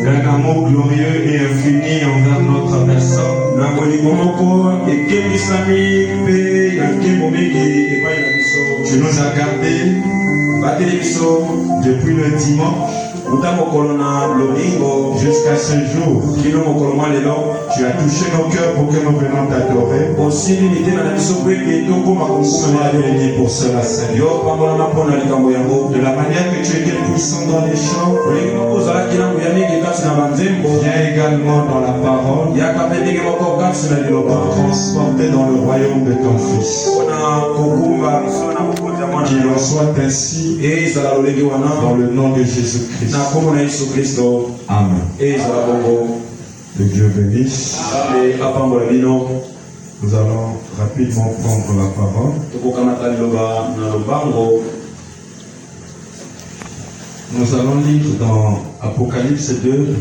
d'un amour glorieux et infini envers notre personne. Tu nous as gardés depuis le dimanche jusqu'à ce jour. Tu as touché nos cœurs pour que nous venions t'adorer. Sois béni pour cela, Seigneur. De la manière que tu étais puissant dans les chants, viens également dans la parole, transporté dans le royaume de ton Fils. Qu'il en soit ainsi dans le nom de Jésus-Christ. Amen. Que Dieu bénisse. Nous allons rapidement prendre la parole. Nous allons lire dans Apocalypse 2.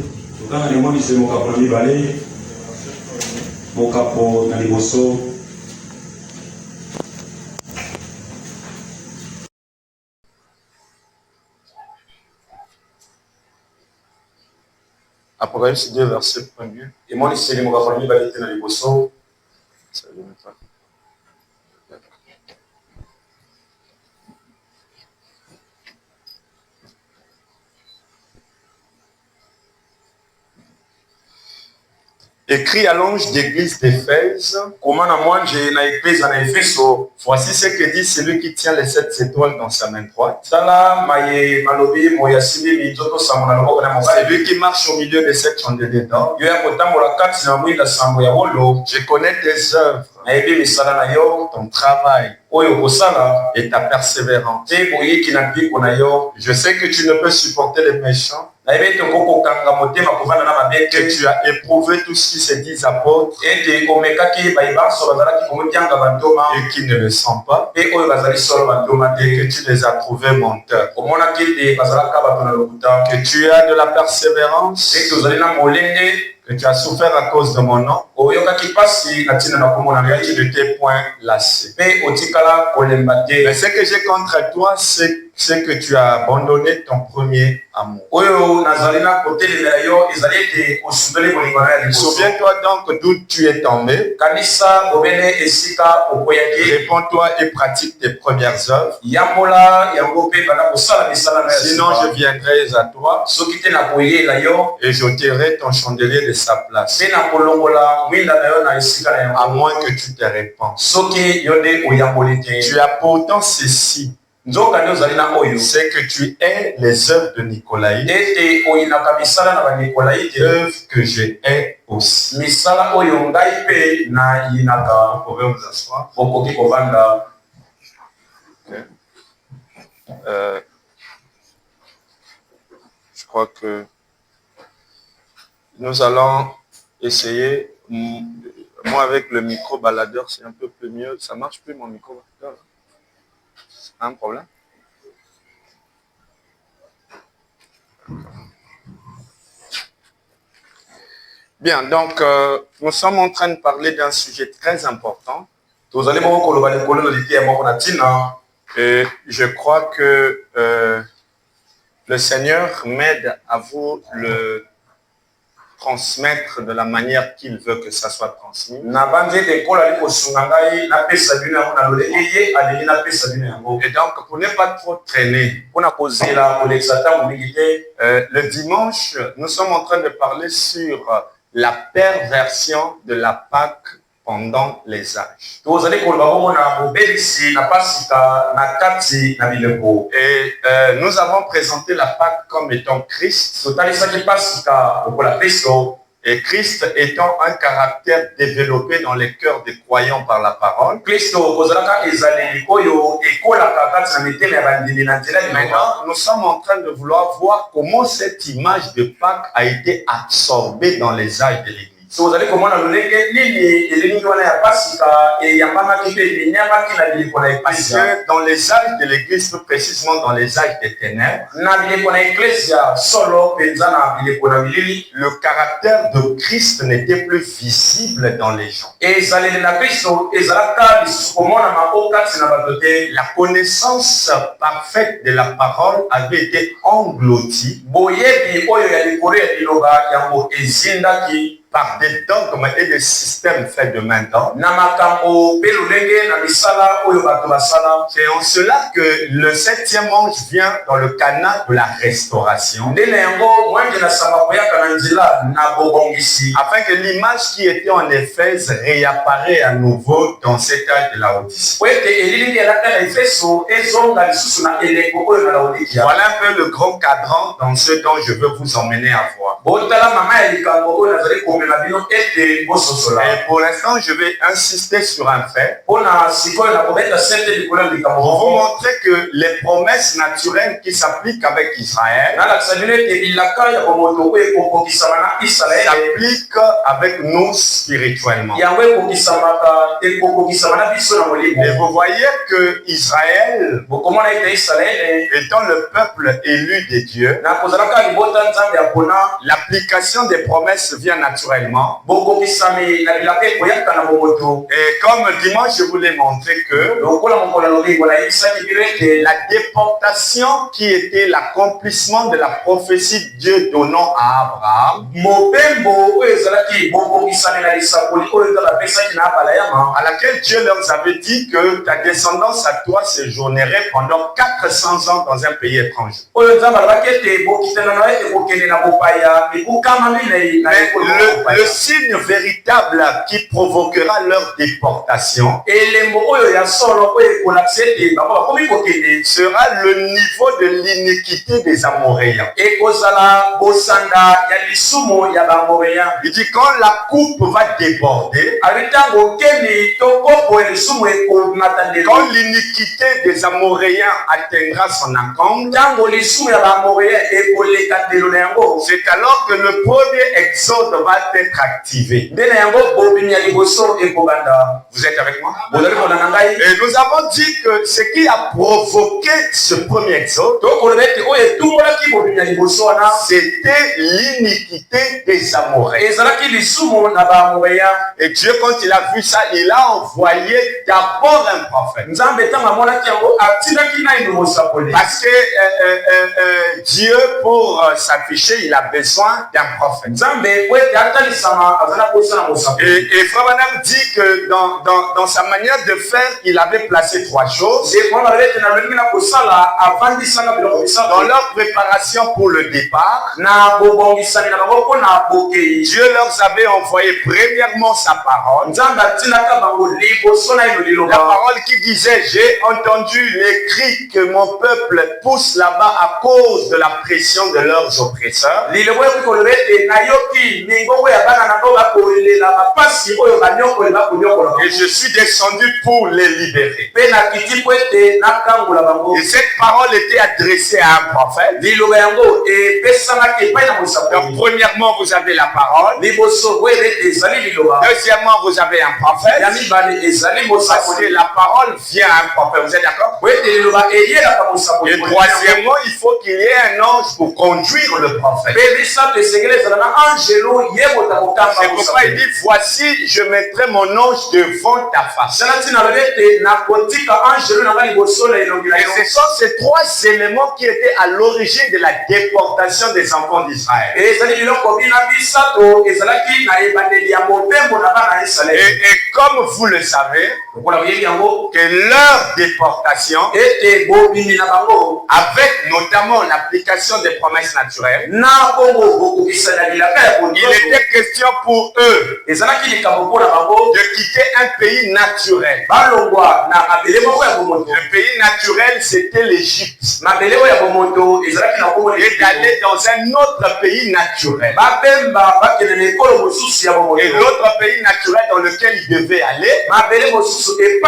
Apocalypse 2, verset 1er. Écrit à l'ange d'église d'Éphèse, voici ce que dit celui qui tient les 7 étoiles dans sa main droite. Celui qui marche au milieu des 7 chandeliers d'or. Je connais tes œuvres, ton travail et ta persévérance. Je sais que tu ne peux supporter les méchants, que tu as éprouvé tous ceux qui se disent apôtres et qui ne le sont pas, et que tu les as trouvés menteurs, que tu as de la persévérance, que tu as souffert à cause de mon nom, et tu ne t'es point lassé. Mais ce que j'ai contre toi, c'est que tu as abandonné ton premier amour. Souviens-toi donc d'où tu es tombé. Réponds-toi et pratique tes premières œuvres. Sinon je viendrai à toi et j'ôterai ton chandelier de sa place, à moins que tu te répandes. Tu as pourtant ceci, c'est que tu es les œuvres de Nicolaï, œuvres que je hais aussi. Vous pouvez vous asseoir. Je crois que nous allons essayer. Moi, avec le micro baladeur, c'est un peu plus mieux. Ça marche plus, mon micro baladeur. C'est un problème. Bien, donc, nous sommes en train de parler d'un sujet très important. Et je crois que le Seigneur m'aide à vous le transmettre de la manière qu'il veut que ça soit transmis. Et donc, pour ne pas trop traîner, le dimanche, nous sommes en train de parler sur la perversion de la Pâque pendant les âges. Et nous avons présenté la Pâque comme étant Christ. Et Christ étant un caractère développé dans les cœurs des croyants par la parole. Maintenant, nous sommes en train de vouloir voir comment cette image de Pâques a été absorbée dans les âges de l'Église. Si vous allez comment on a parce que dans les âges de l'église, plus précisément dans les âges des ténèbres, le caractère de Christ n'était plus visible dans les gens. La connaissance parfaite de la parole avait été engloutie par des dogmes et des systèmes faits de maintenant. C'est en cela que le 7e ange vient dans le canal de la restauration, afin que l'image qui était en Éphèse réapparaît à nouveau dans cet âge de la Odyssée. Voilà un peu le grand cadran dans ce dont je veux vous emmener à voir. Et pour l'instant, je vais insister sur un fait pour vous montrer que les promesses naturelles qui s'appliquent avec Israël s'appliquent avec nous spirituellement. Et vous voyez que Israël, étant le peuple élu de Dieu, l'application des promesses vient naturellement. Et comme dimanche, je voulais montrer que la déportation qui était l'accomplissement de la prophétie de Dieu donnant à Abraham, à laquelle Dieu leur avait dit que ta descendance à toi séjournerait pendant 400 ans dans un pays étranger. Mais le signe véritable qui provoquera leur déportation sera le niveau de l'iniquité des Amoréens. Il dit quand la coupe va déborder, quand l'iniquité des Amoréens atteindra son accomplissement, c'est alors que le premier exode va être activé. Vous êtes avec moi? Et nous avons dit que ce qui a provoqué ce premier exode, c'était l'iniquité des Amoréens. Et Dieu, quand il a vu ça, il a envoyé d'abord un prophète. Parce que Dieu, pour s'afficher, il a besoin d'un prophète. Et Frère Branham dit que dans sa manière de faire, il avait placé 3 choses. Dans leur préparation pour le départ, Dieu leur avait envoyé premièrement sa parole. La parole qui disait: j'ai entendu les cris que mon peuple pousse là-bas à cause de la pression de leurs oppresseurs. Et je suis descendu pour les libérer. Et cette parole était adressée à un prophète. Donc premièrement, vous avez la parole. Deuxièmement, vous avez un prophète. Parce que la parole vient à un prophète. Vous êtes d'accord? Et troisièmement, il faut qu'il y ait un ange pour conduire le prophète. C'est pourquoi il dit: voici, je mettrai mon ange devant ta face. Et ce sont ces 3 éléments qui étaient à l'origine de la déportation des enfants d'Israël. Et comme vous le savez, que leur déportation, avec notamment l'application des promesses naturelles, il était question pour eux de quitter un pays naturel. Le pays naturel, c'était l'Égypte. Et d'aller dans un autre pays naturel. Et l'autre pays naturel dans lequel ils devaient aller, c'était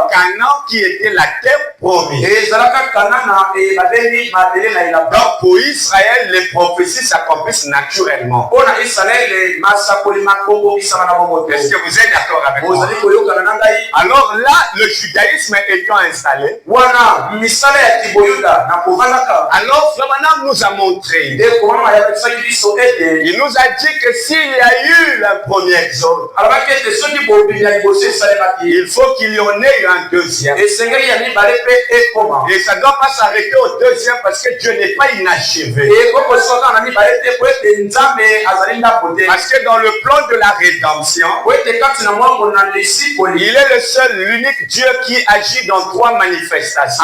Canaan, qui était la terre promise. Donc pour Israël, les prophéties s'accomplissent naturellement. Est-ce que vous êtes d'accord avec moi? Alors là, le judaïsme étant installé, alors Abraham nous a montré, il nous a dit que s'il y a eu le premier exode, il faut qu'il y en ait un deuxième. Et ça ne doit pas s'arrêter au deuxième parce que Dieu n'est pas inachevé. Parce que dans le plan de la rédemption, il est le seul, l'unique Dieu qui agit dans trois manifestations.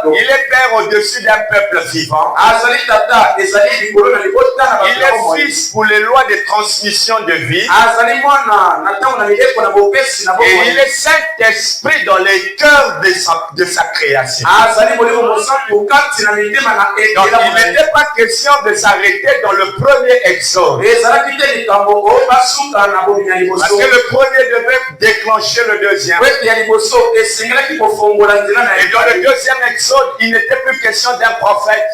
Il est père au-dessus d'un peuple vivant. Il est fils pour les lois de transmission de vie. Et il est Saint-Esprit dans les cœurs de sa création. Donc il n'était pas question de s'arrêter dans le premier exode. Parce que le premier devait déclencher le deuxième. Et dans le deuxième exode, il n'était plus question d'un prophète.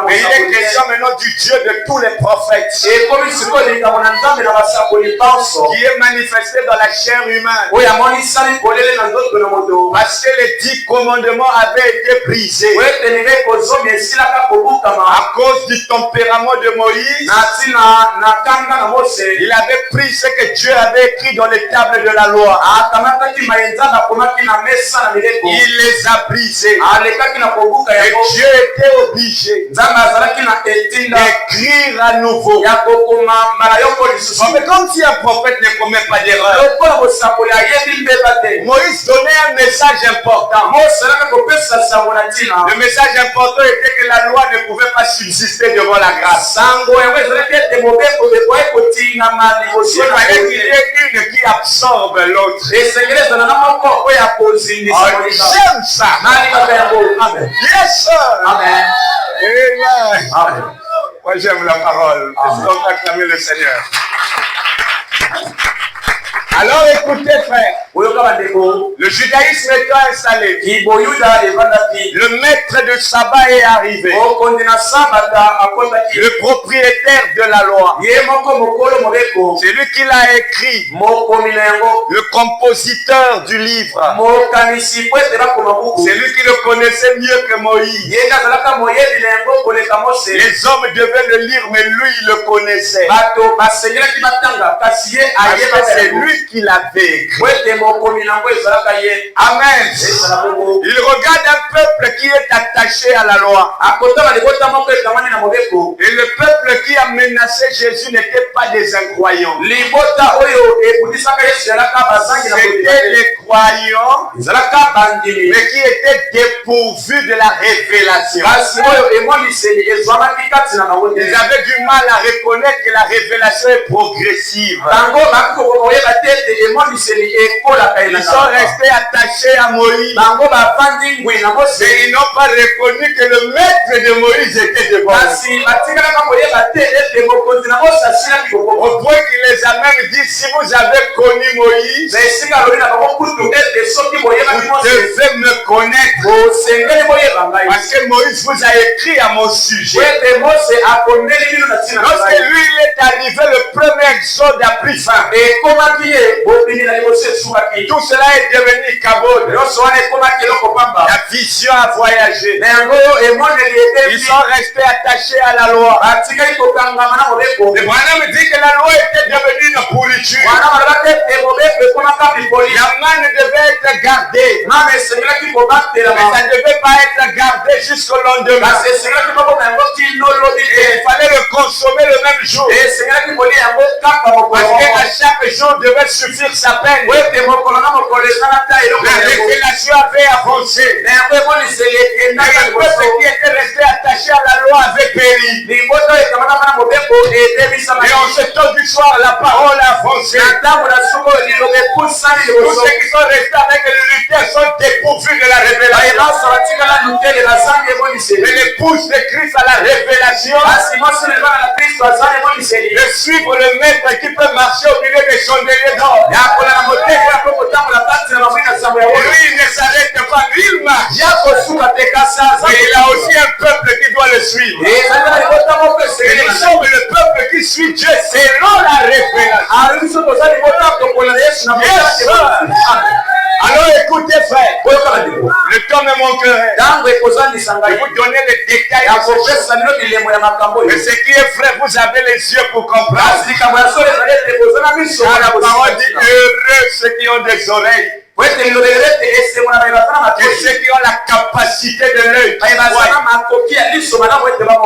Mais il est question maintenant du Dieu de tous les prophètes, qui est manifesté dans la chair humaine. Parce que les 10 commandements avaient été brisés à cause du tempérament de Moïse. Il avait pris ce que Dieu avait écrit dans les tables de la loi. Il les a brisés. Et Dieu était obligé d'écrire à nouveau. Mais comme si un prophète ne commet pas d'erreur, Moïse donnait un message important. Le message important était que la loi ne pouvait pas subsister devant la grâce. Il fallait qu'il y ait une qui absorbe l'autre. J'aime ça. Amen. Yes, sir. Amen. Amen. Moi, j'aime la parole. Donc, acclamer le Seigneur. Alors écoutez frère, le judaïsme étant installé, le maître de sabbat est arrivé, le propriétaire de la loi, c'est lui qui l'a écrit, le compositeur du livre, c'est lui qui le connaissait mieux que Moïse. Les hommes devaient le lire, mais lui il le connaissait. Parce que c'est lui qui l'avait écrit. Amen. Il regarde un peuple qui est attaché à la loi. Et le peuple qui a menacé Jésus n'était pas des incroyants. C'était les croyants, mais qui étaient dépourvus de la révélation. Ils avaient du mal à reconnaître que la révélation est progressive. Ils sont restés attachés à Moïse. Mais ils n'ont pas reconnu que le maître de Moïse était devant eux. Au point qu'il les a même dit, si vous avez connu Moïse, vous devez me connaître. Parce que Moïse vous a écrit à mon sujet. Lorsque lui il est arrivé, le premier exode a pris fin. Tout cela est devenu cabode. La vision a voyagé. Ils sont restés attachés à la loi. Le Branham dit que la loi était devenue une pourriture. La manne devait être gardée. Mais ça ne devait pas être gardé jusqu'au lendemain. Et il fallait le consommer le même jour. Parce qu'à chaque jour devait suffire sa peine. La révélation avait avancé. Et le peuple qui était resté attaché à la loi avait péri. Et en ce temps du soir, la parole a avancé. Tous ceux qui sont restés avec le lutteur sont dépourvus de la révélation. Mais l'épouse de Christ à la révélation, de suivre le maître qui peut marcher au milieu des chandeliers d'or. Mais il a aussi un peuple qui doit le suivre. Et nous sommes le peuple qui suit Dieu selon la révélation. Yes, alors écoutez frère, le temps ne manquerait de vous donner les détails de ce qui est vrai. Vous avez les yeux pour comprendre. Car la parole dit heureux ceux qui ont des oreilles et ceux qui ont la capacité de l'œil.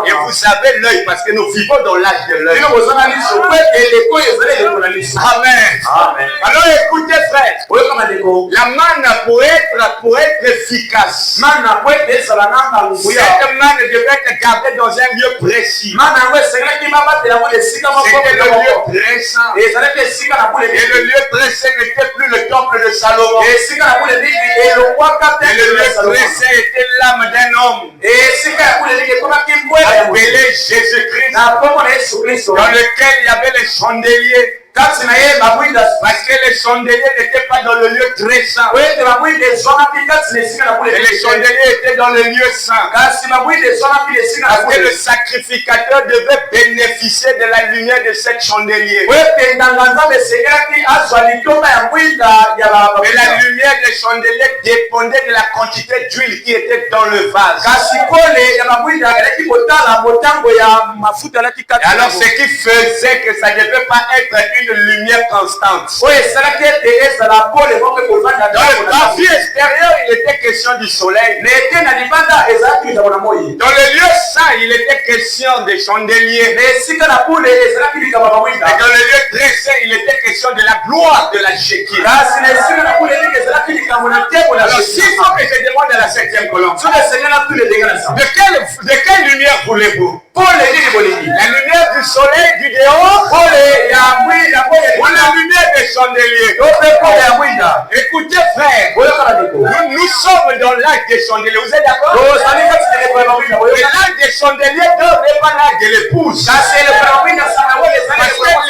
Et vous savez l'œil parce que nous vivons dans l'âge de l'œil. Amen. Alors écoutez frère, la manne pour être efficace, cette manne devait être gardée dans un lieu précis. C'était le lieu très saint. Et le lieu très saint n'était plus le temple de Salomon. Et le lieu très saint était l'âme d'un homme appelé Jésus-Christ, dans lequel il y avait les chandeliers. Parce que les chandeliers n'étaient pas dans le lieu très saint. Et les chandeliers étaient dans le lieu saint. Parce que le sacrificateur devait bénéficier de la lumière de cette chandelier. Et la lumière des chandeliers dépendait de la quantité d'huile qui était dans le vase. Alors ce qui faisait que ça ne devait pas être une lumière constante. Dans le parvis extérieur, il était question du soleil. Dans le lieu saint, il était question des chandeliers. Et dans le lieu très saint, il était question de la gloire de la Shekinah. Alors s'il faut que je demande à la 7e colonne, de quelle lumière voulez-vous? La lumière du soleil du dehors ou la lumière des chandeliers? Écoutez frère, nous sommes dans l'âge des chandeliers, vous êtes d'accord? L'âge des chandeliers n'est pas l'âge de l'épouse. Parce que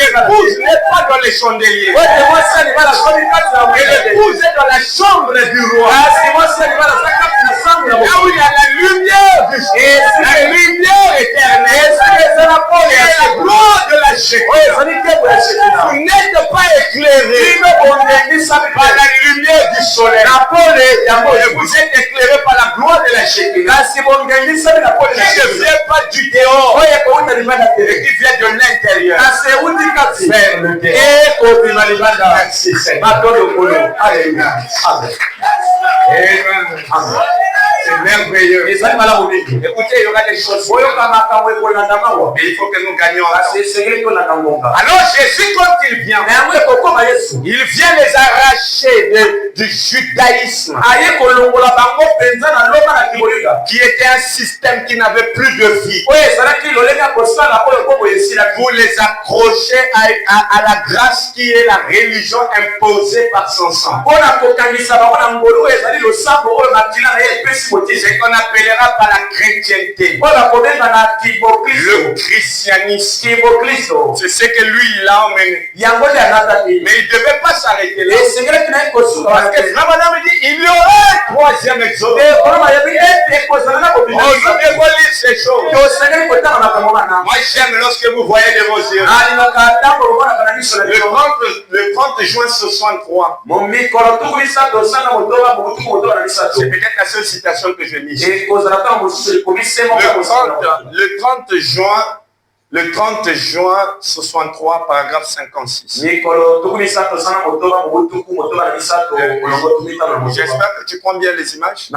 l'épouse n'est pas dans les chandeliers. Et l'épouse est dans la chambre du roi. Là où il y a la lumière du soleil, la lumière éternelle. Et la gloire de la Shekinah. Vous n'êtes pas éclairé par la lumière du soleil. Et vous êtes éclairé par la gloire de la Shekinah. Qui ne vient pas du dehors, et qui vient de l'intérieur. Vers le dehors. Merci Seigneur. Alléluia. Amen. C'est merveilleux. Écoutez, il y aura des choses. Mais il faut que nous gagnions. Alors Jésus, quand il vient les arracher du judaïsme, qui était un système qui n'avait plus de vie, pour les accrocher à la grâce qui est la religion imposée par son sang. Ce qu'on appellera par la chrétienté le christianisme. C'est ce que lui il a emmené. Mais il ne devait pas s'arrêter là. Parce que Madame dit il y aura un troisième exode. Aujourd'hui, vous lisez ces choses. Moi j'aime lorsque vous voyez de vos yeux. Le 30 juin 63. C'est peut-être la seule citation que je lis. Le 30 juin 63, paragraphe 56. J'espère que tu prends bien les images.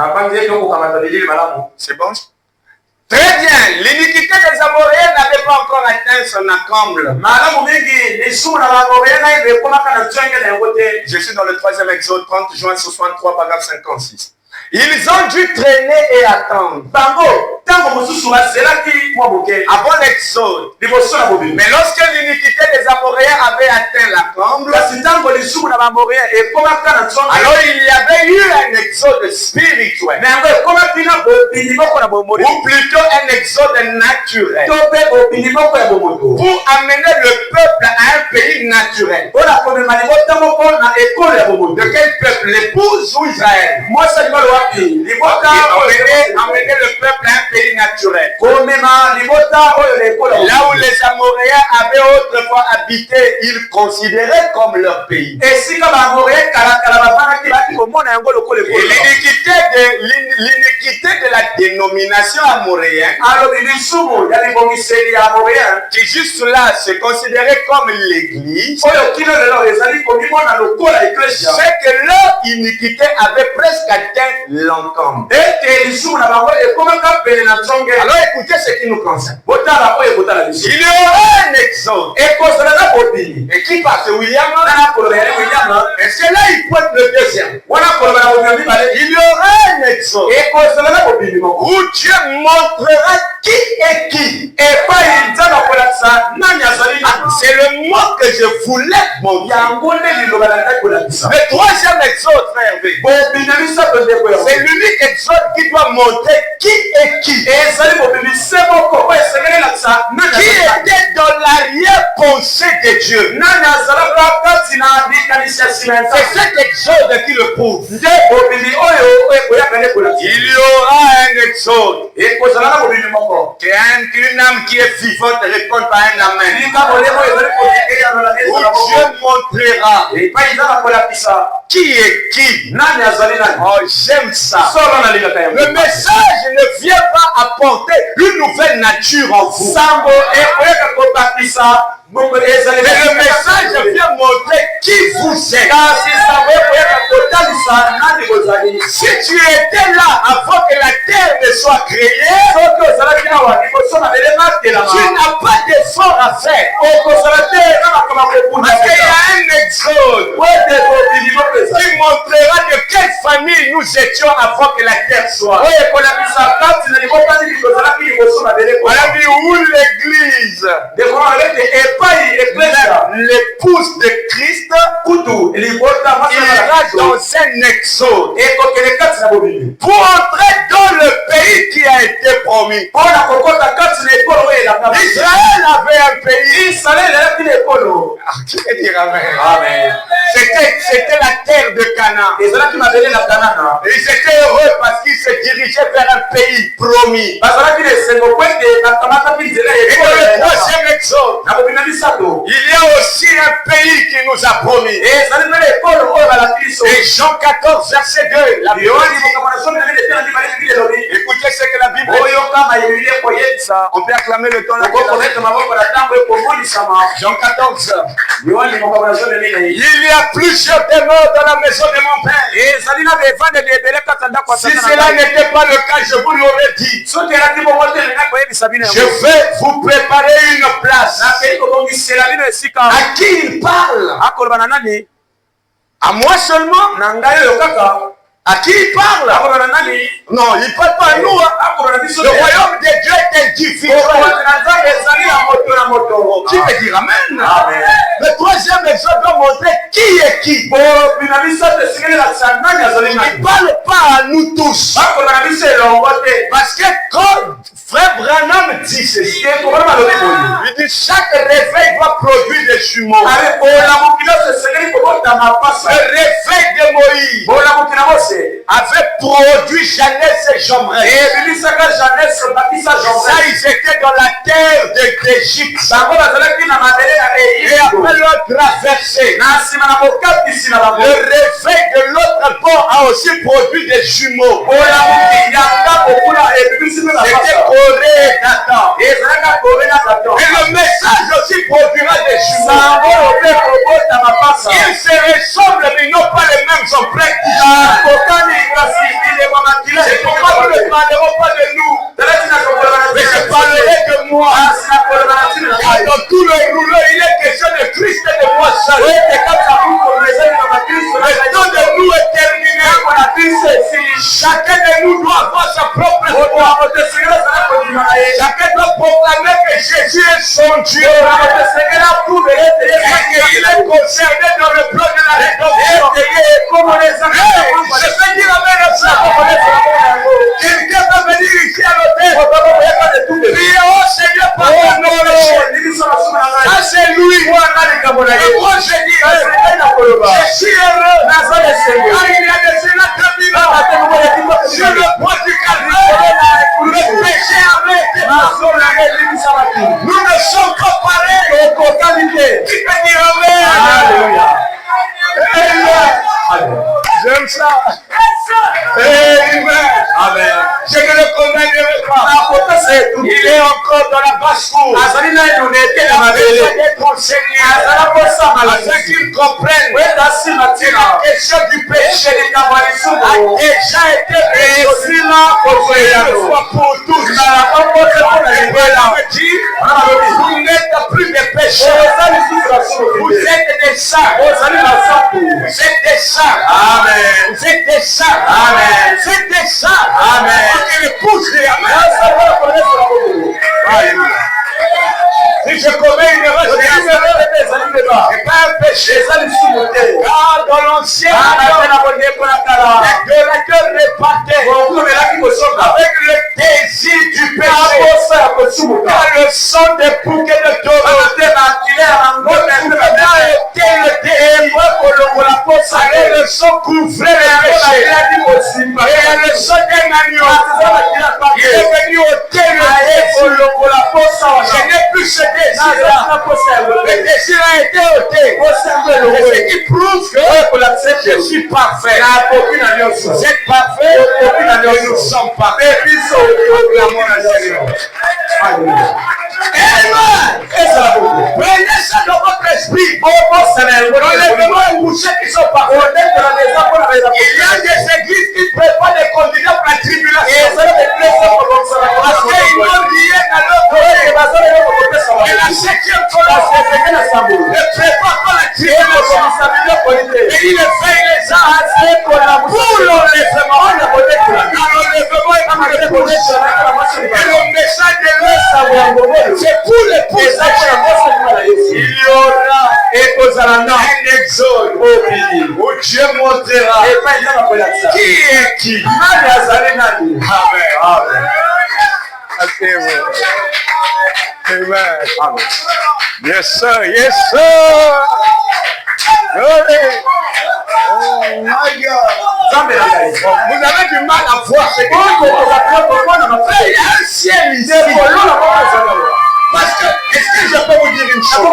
C'est bon? Très bien. L'iniquité des Amoréens n'avait pas encore atteint son accomble. Je suis dans le 3e exode, 30 juin 63, paragraphe 56. Ils ont dû traîner et attendre avant l'exode. Mais lorsque l'iniquité des Amoréens avait atteint la comble, alors il y avait eu un exode spirituel. Ou plutôt un exode naturel. Pour amener le peuple à un pays naturel. De quel peuple? l'épouse ou Israël? Moi, c'est le wapi. Libota, Emmener le peuple à un pays naturel. Komema, libota, Là où les Amoréens avaient autrefois habité, ils considéraient comme leur pays. Et si comme Amoréens, Et l'iniquité de la dénomination amoréenne, qui juste là se considérait comme l'église, c'est que leur iniquité avait presque atteint l'encombre. Alors écoutez ce qui nous concerne. Il y aura un exode. Et qui passe William? Et c'est là il pointe le deuxième. Il y aura un exode où Dieu montrera qui est qui. C'est le mot que je voulais montrer. Le troisième exode, frère V, c'est l'unique exode qui doit montrer qui est qui. Qui était dans l'arrière-pensée de Dieu. C'est cet exode qui le prouve. Il y aura un exode. Qu'une âme qui est vivante répond par un amen. Où Dieu montrera qui est qui. Oh, j'aime ça. Le message ne vient pas apporter une nouvelle nature en vous. Mais le message vient montrer qui vous êtes. Si tu étais là avant que la terre ne soit créée, tu n'as pas d'effort à faire. Parce qu'il y a un exode qui montrera de quelle famille nous étions avant que la terre soit. On a dit où l'église, l'épouse de Christ, ira dans un exode pour entrer dans le pays qui a été promis. Israël avait un pays. Qui peut dire amen? C'était la terre de Canaan. Ils étaient heureux parce qu'ils se dirigeaient vers un pays promis. Et dans le troisième exode, il y a aussi un pays qui nous a promis. Et Jean 14, verset 2. Écoutez ce que la Bible dit. On peut acclamer le temps. Jean 14. Il y a plusieurs témoins dans la maison de mon père. Si cela n'était pas le cas, je vous l'aurais dit. Je vais vous préparer une place. À qui il parle? À moi seulement? À qui il parle? Non, il ne parle pas à nous. Le royaume de Dieu est individuel. Qui veut dire amen? Le troisième exode doit montrer qui est qui. Il ne parle pas à nous tous. Parce que quand Frère Branham dit ceci, il dit chaque réveil doit produire des jumeaux. Le réveil de Moïse avait produit Jeannès et Jomrel. Ça, ils étaient dans la terre d'Égypte. Et après leur traversée, le réveil de l'autre bord a aussi produit des jumeaux. C'était Corée et Dathan. Et le message aussi produira des jumeaux. Ils se ressemblent, mais ils n'ont pas les mêmes empreintes. C'est pourquoi nous ne parlerons pas de nous, mais je parlerai de moi. Car dans tout le rouleau, il est question de Christ et de moi seul. Le temps de nous est terminé. Chacun de nous doit avoir sa propre foi. Chacun doit proclamer que Jésus est son Dieu. Et qu'il est concerné dans le plan de la rédemption. Je vais dire amen à ça. Quelqu'un va venir ici à l'hôtel. Priez au Seigneur par nos péchés. Ça c'est lui. Et moi je dis, je suis heureux. Car comme ça. Amen. Amen. Je ne le condamnerai pas. Il est encore dans la basse-cour. Il d'être enseigné. Afin qu'il comprenne que la question du péché a déjà été réussie une fois pour tous. Vous n'êtes plus des pécheurs. Vous êtes des saints. Vous êtes des saints. Amen. Vous êtes des saints. Amen. Vous êtes des saints. Amen. Et l'épouse de la si je commets une erreur, c'est pas un péché. Car dans l'ancien de la gueule répartait avec le désir du péché. Car le sang des bouquets de taureaux ne pouvait pas ôter le désir. Et le sang couvrait le péché. Et le sang d'un agneau il est venu ôter le désir. Je n'ai plus ce désir. Le désir a été ôté. Et ce qui prouve que je suis parfait. Vous êtes parfait. Nous sommes parfaits. Amen. Prenez ça dans votre esprit. Enlèvement et bouchées qui sont parfaits. Il y a des églises qui préparent des candidats pour la tribulation. Parce qu'ils n'ont rien à leur donner. Et la septième colonne ne prépare pas la tribulation. Et il fait les gens pour l'enlèvement. Et le message de l'Est, c'est pour les pouces. Il y aura un exode où Dieu montrera qui est qui. Amen. Amen. Amen. Amen. Yes, sir. Yes, sir. Glory. Oh my God. Vous avez du mal à voir ce que il y a un ciel ici. Parce que, est-ce que je peux vous dire une chose?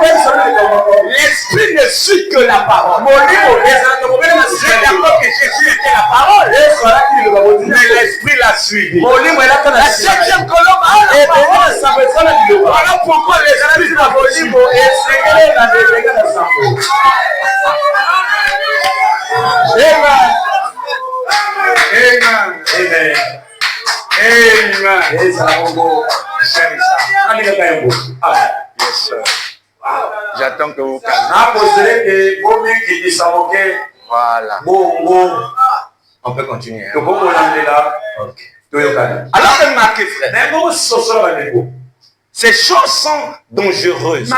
L'esprit ne suit que la parole. C'est d'abord que Jésus était la parole. Mais l'esprit l'a suivi. La septième colonne a la parole. Voilà pourquoi l'esprit l'a suivi. Amen. Amen. Amen. Amen. Yes, sir. J'attends que vous calmez. Voilà. On peut continuer. Hein? Okay. Alors remarquez, frère. Ces choses sont dangereuses.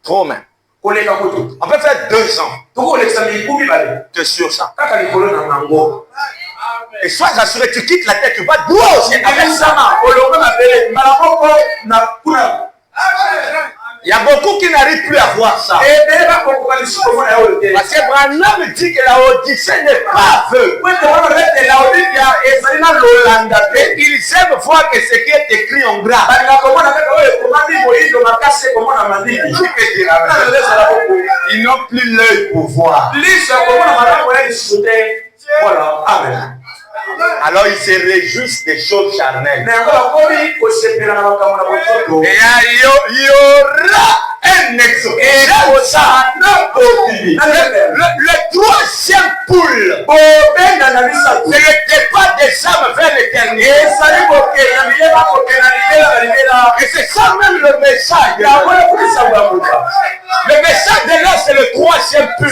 Trop même. On peut faire 2 ans. Tu es sûr ça? Et sois assuré, tu quittes la terre, tu vas droit au ciel. Il y a beaucoup qui n'arrivent plus à voir ça. Parce que Branham dit que la Odyssée n'est pas aveugle. Et ils aiment voir que ce qui est écrit en gras. Ils n'ont plus l'œil pour voir. Voilà. Amen. Alors ils se réjouissent des choses charnelles. Et il y aura un exode. Le troisième poule, c'est le départ des âmes vers l'éternité. Et c'est ça même le message. Le message de là, c'est le troisième poule.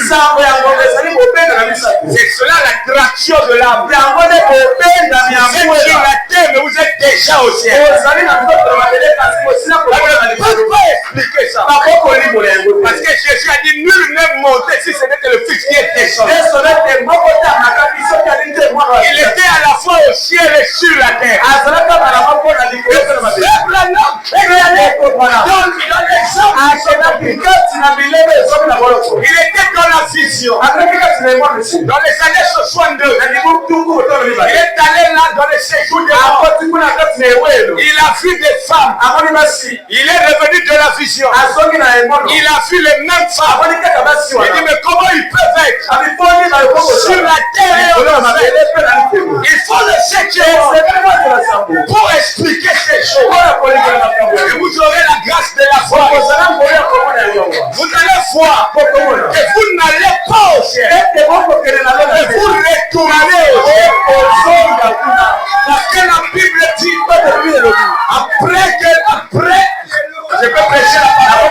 C'est cela l'attraction de l'âme. Vous êtes sur la terre, mais vous êtes déjà au ciel. On ne peut pas expliquer ça. Parce que Jésus a dit nul n'est monté si ce n'est que le Fils qui est descendu. Il était à la fois au ciel et sur la terre. Il était dans la vision. Dans les années 62, il est allé là dans les séjours de mort. Il a vu des femmes. Il est revenu de la vision. Il a vu les mêmes femmes. Il dit, mais comment ils peuvent être sur la terre et au ciel? Il faut le chercher pour expliquer ces choses. Et vous aurez la grâce de la foi. Vous allez voir que vous n'allez pas au ciel. Et vous retournez au ciel. Parce que la Bible dit, après, je peux prêcher la parole.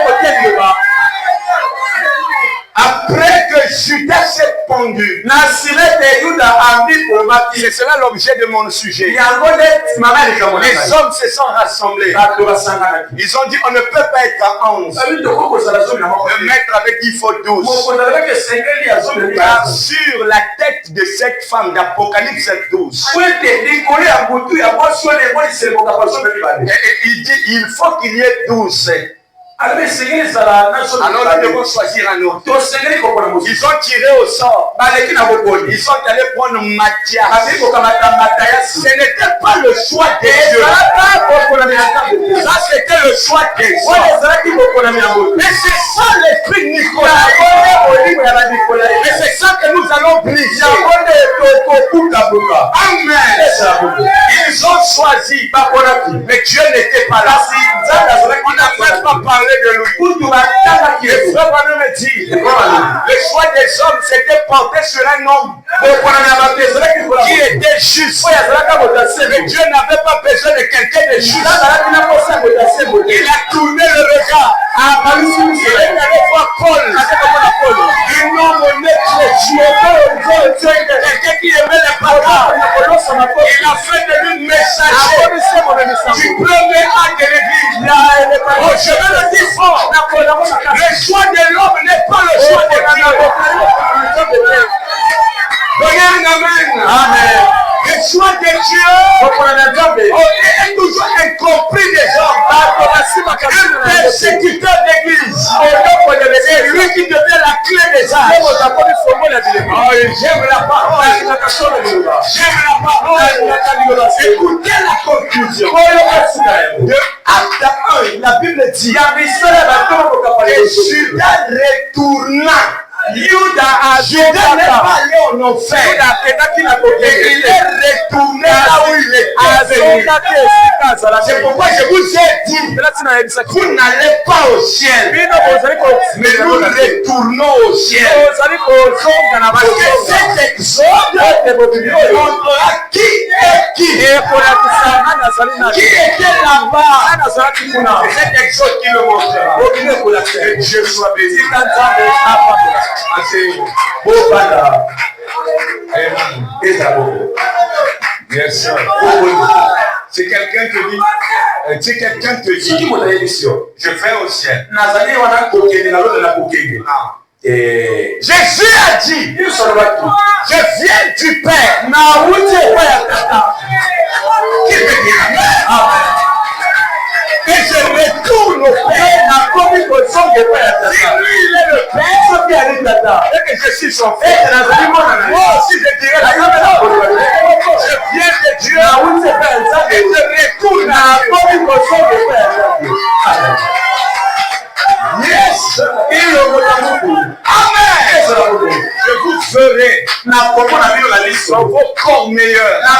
Après que Judas s'est pendu, c'est cela l'objet de mon sujet. Les hommes se sont rassemblés. Ils ont dit, on ne peut pas être à 11. Le maître avait dit, il faut 12. Car sur la tête de cette femme d'Apocalypse 12, il dit, il faut qu'il y ait 12. Alors nous devons choisir un autre. Ils ont tiré au sort. Ils sont allés prendre Matthias. Ce n'était pas le choix de Dieu. Ça c'était le choix de Dieu. Mais c'est ça l'esprit de Nicolas. Et c'est ça que nous allons briser. Amen. Ils ont choisi. Mais Dieu n'était pas là. On n'a même pas parlé de lui. Le frère me dit, le choix des hommes s'était porté sur un homme qui était juste. Mais Dieu n'avait pas besoin de quelqu'un de juste. Il a tourné le regard. Il est allé voir Paul. Un homme honnête, quelqu'un qui aimait les paroles. Il a fait de lui messager du premier acte de l'église. Oh, je vais le dire fort. Le choix de l'homme n'est pas le choix de Dieu. Donnez un amen. Amen. Le choix de Dieu est toujours incompris des hommes. Un persécuteur d'église. C'est lui qui devient la clé des âges. J'aime la parole. J'aime la parole. Écoutez la conclusion. De Acte 1, la Bible dit que Judas retourna. Judas n'est pas allé en enfer. Il est retourné là où il était. C'est pourquoi je vous ai dit, vous n'allez pas au ciel, mais nous retournons au ciel. Parce que cet exode montrera qui est qui. Qui était là-bas. C'est cet exode qui le montrera. Que Dieu soit béni. Yes, sir. Si quelqu'un te dit, je vais au ciel. Jésus a dit, je viens du Père. Qui veut dire amen? Et je retourne au Père. Si lui il est le Père, et que je suis son fils, moi aussi je dirais la même chose. Je viens de Dieu et je retourne à yes. Amen. Je vous ferai dans vos corps meilleurs. Là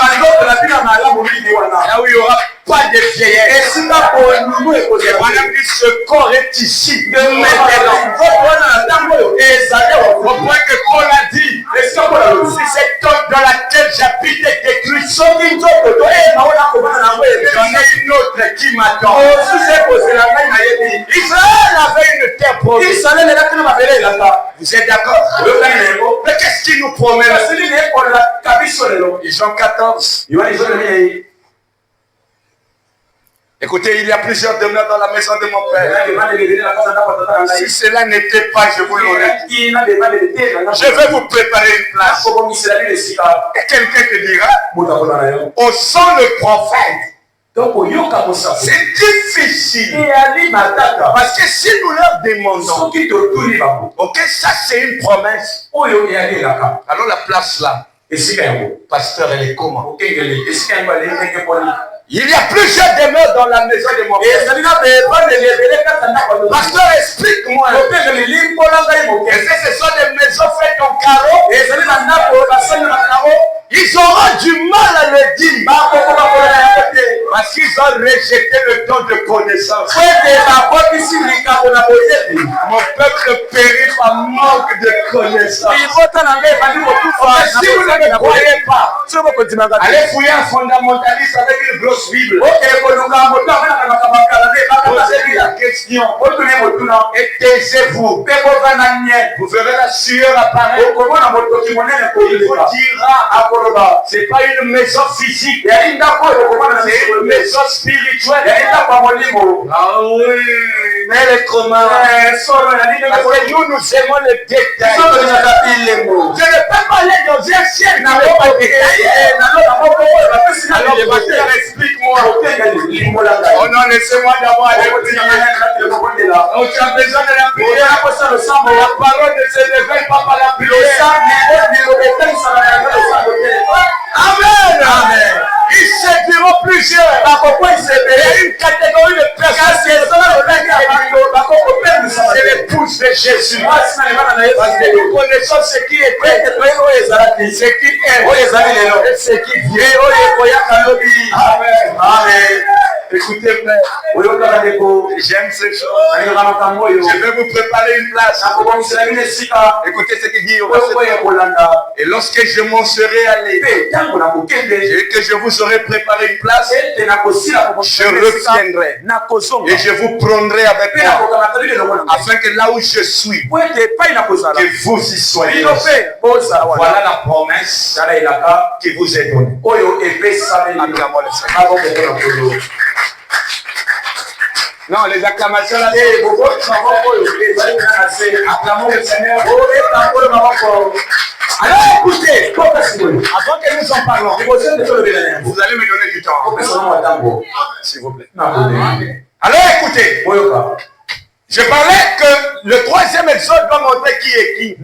où il n'y aura pas de vieillesse. Madame dit, ce corps est ici. De maintenant. Au point que Paul a dit, si cet homme dans laquelle j'habite est détruit, j'en ai une autre qui m'attend. Israël avait une terre promise. Vous êtes d'accord? Mais qu'est-ce qu'il nous promet? Jean 14. Écoutez, il y a plusieurs demeures dans la maison de mon père. Si cela n'était pas, je vous l'aurais dit. Je vais vous préparer une place. Et quelqu'un te dira, au sang le prophète. C'est difficile. Parce que si nous leur demandons, ok, ça c'est une promesse. Alors la place là, pasteur, elle est comment? Il y a plusieurs demeures dans la maison de mon père. Pasteur, explique-moi. Est-ce que ce sont des maisons faites en carreau? Ils auront du mal à le dire. Parce qu'ils ont rejeté le don de connaissance. Mon peuple périt par manque de connaissance. Si vous ne me croyez pas, allez fouiller un fondamentaliste avec une grosse Bible. Posez-lui la question. Et taisez-vous. Vous verrez la sueur apparaître. Il vous dira, c'est pas une maison physique, c'est une maison spirituelle. Ah oui, mais elle est comment? Parce que nous aimons le détail. Je ne peux pas aller dans un ciel qui n'est pas détaillé. Alors le pasteur, explique-moi. Oh non, laissez-moi d'abord aller au prier. Oh, tu as besoin de la prière. La parole ne se révèle pas par la prière. Amen. Amen. Ils séduiront plusieurs. Il y a une catégorie de personnes qui c'est l'épouse de Jésus. Parce que nous connaissons ce qui est fait, ce qui est et ce qui vient. Amen. Amen. Écoutez, frère, j'aime ces choses. Je vais vous préparer une place. Écoutez ce qu'il dit au verset 3. Et lorsque je m'en serai allé, et que je vous aurai préparé une place, je reviendrai. Et je vous prendrai avec moi. Afin que là où je suis, que vous y soyez. Voilà la promesse qui vous est donnée. Acclamons le Seigneur. Non, les acclamations là, acclamons le Seigneur. Alors écoutez, avant que nous en parlons, vous allez me donner du temps. S'il vous plaît. Alors écoutez, je parlais que le troisième exode doit montrer qui est qui. Et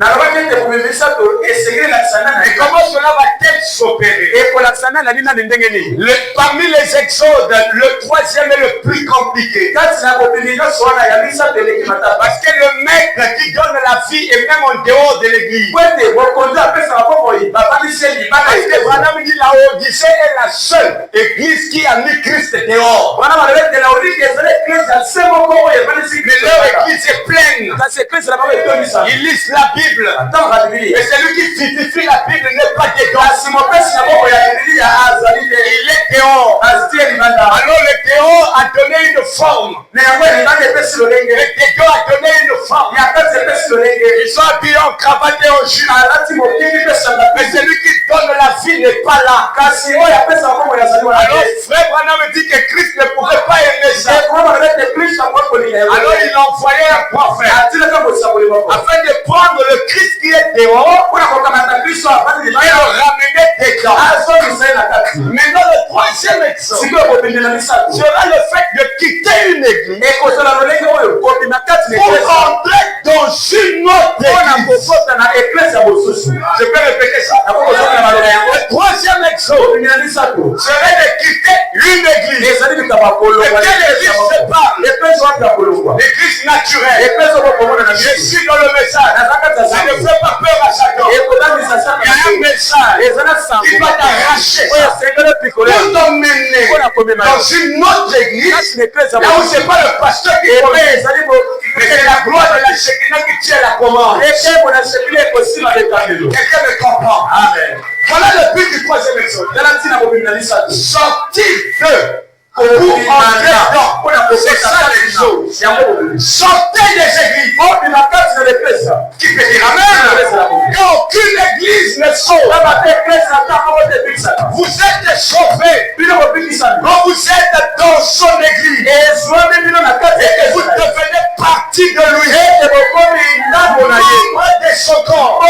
comment cela va-t-il s'opérer? Parmi les exodes, le troisième est le plus compliqué. Parce que le maître qui donne la vie est même en dehors de l'église. Parce que Branham dit la Odyssée est la seule église qui a mis Christ dehors. Mais leur église est pleine. Ils lisent la Bible. Et celui qui vivifie la Bible n'est pas dedans. Il est dehors. Alors le dehors a donné une forme. Le dehors a donné une forme. Ils sont habillés en cravate et en jupe. Mais celui qui donne la vie n'est pas là. Alors frère Branham dit que Christ ne pouvait pas aimer ça. Alors il envoyait un prophète afin de prendre le Christ qui est dehors et le ramener dedans. Maintenant le troisième exemple sera le fait de quitter une église pour entrer dans une autre église. Je peux répéter ça. Le troisième exemple serait de quitter une église. De quelle église se parle? L'église naturelle. Je suis dans le message. Ça ne fait pas peur à chacun. Il y a un message qui va t'arracher pour t'emmener dans une autre église là où c'est pas le pasteur qui connaît, mais c'est la gloire de la Shekinah qui tient la commande. Quelqu'un me comprend. Amen. Voilà le but du troisième exode. Sortir de pour entrer dedans. C'est ça les choses. Sortez des églises. Qui peut dire amen? Et aucune église ne sauve. Vous êtes sauvés. Quand vous êtes dans son église. Et vous devenez partie de lui. De son corps.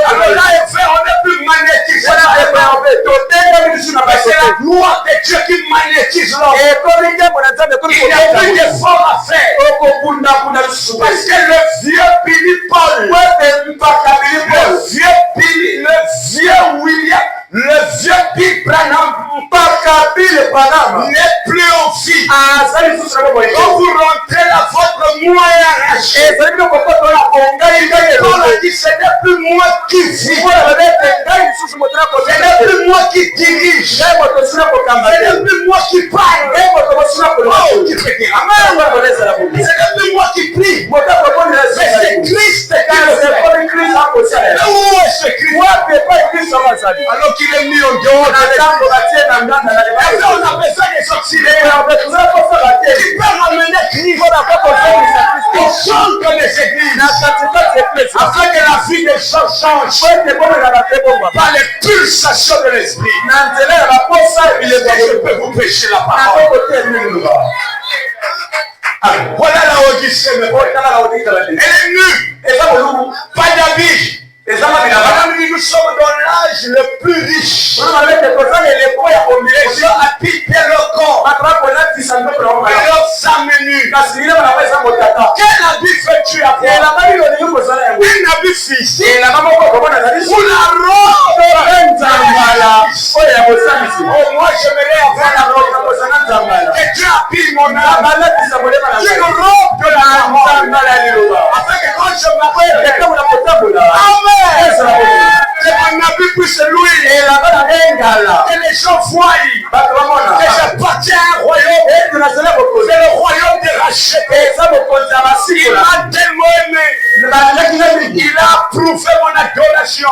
Alors là, on n'est plus magnétisé. C'est la gloire de Dieu qui magnétise l'homme. Il n'y a plus d'effort à faire. Parce que le vieux Billy Paul, le vieux William, le vieux Bill Branham, n'est plus en vie. Quand vous rentrez là, votre moi est arraché. Paul a dit, ce n'est plus moi qui vis. Ce n'est plus moi qui dirige. Ce n'est plus moi qui parle. Oh, qui peut dire amen. Ce n'est plus moi qui prie. Mais c'est Christ qui le fait. Où est ce Christ? Alors qu'il est mis en dehors de l'église. On a besoin des auxiliaires qui peuvent ramener Christ au centre des églises afin que la vie des gens change par les pulsations de l'esprit. Je peux vous prêcher la parole. Voilà la Odyssée. Elle est nue. Pas d'habit. Nous sommes dans l'âge le plus riche. Les gens habitent leur corps. Leurs âmes nues. Quel habit fais-tu avoir? Un habit physique. Ou la robe. Oh, moi j'aimerais avoir la robe. Que Dieu habille mon âme. Une robe de la mort. Afin que quand je m'appelle, amen. Que mon habit puisse louer. Que les gens voient que j'appartiens à un royaume. C'est le royaume des rachetés. Il m'a tellement aimé. Il a approuvé mon adoration.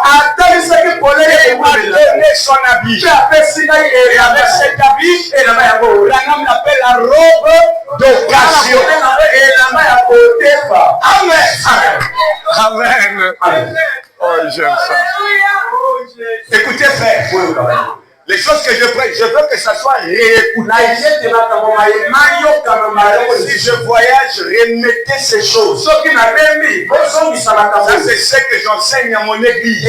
Il m'a donné son habit. Et avec cet habit, Branham l'appelle la robe d'occasion. Amen. Amen. Oh, j'aime ça. Écoutez, frère. Les choses que je prêche, je veux que ça soit réécouté. Si je voyage, remettez ces choses. Ça, c'est ce que j'enseigne à mon église.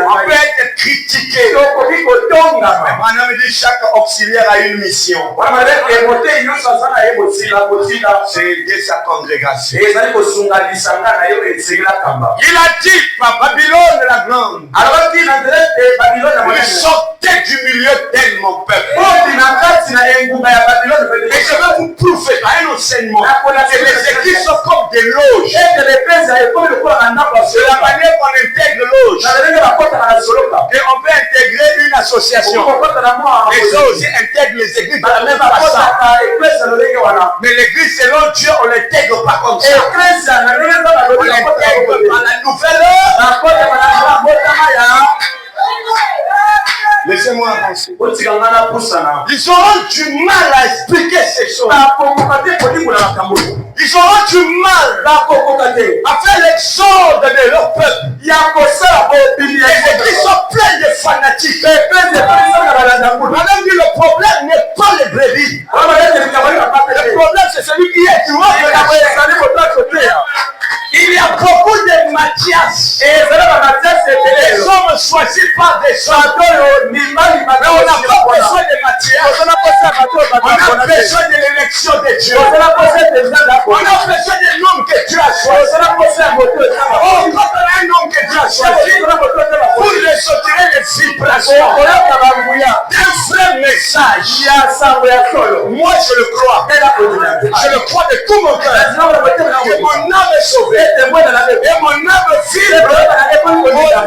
On peut être critiqué. Mais Branham dit chaque auxiliaire a une mission. C'est aider sa congrégation. Il a dit par Babylone la grande. Sortez du milieu d'elle, mon peuple. Et je vais vous prouver par un enseignement que les églises sont comme des loges. C'est la manière qu'on intègre loge. Et on peut intégrer une association. Les gens aussi intègrent les églises de la même façon. Mais l'église selon Dieu, on ne l'intègre pas comme ça. On l'intègre par la nouvelle Laissez-moi avancer. Ils auront du mal à expliquer ces choses. Ils auront du mal à faire l'exode de leur peuple. Les églises sont pleines de fanatiques. Madame dit le problème n'est pas les brebis. Le problème c'est celui qui est du il y a beaucoup de Mathias. Les hommes choisis par des gens. Mais on n'a pas besoin de Mathias. On a besoin de l'élection de Dieu. On a besoin de l'homme que Dieu a choisi. Oh, quand on a un homme que Dieu a choisi, pour lui sortir les vibrations d'un vrai message. Moi je le crois. Je le crois de tout mon cœur. Que mon âme est sauvée. Et mon âme vibre au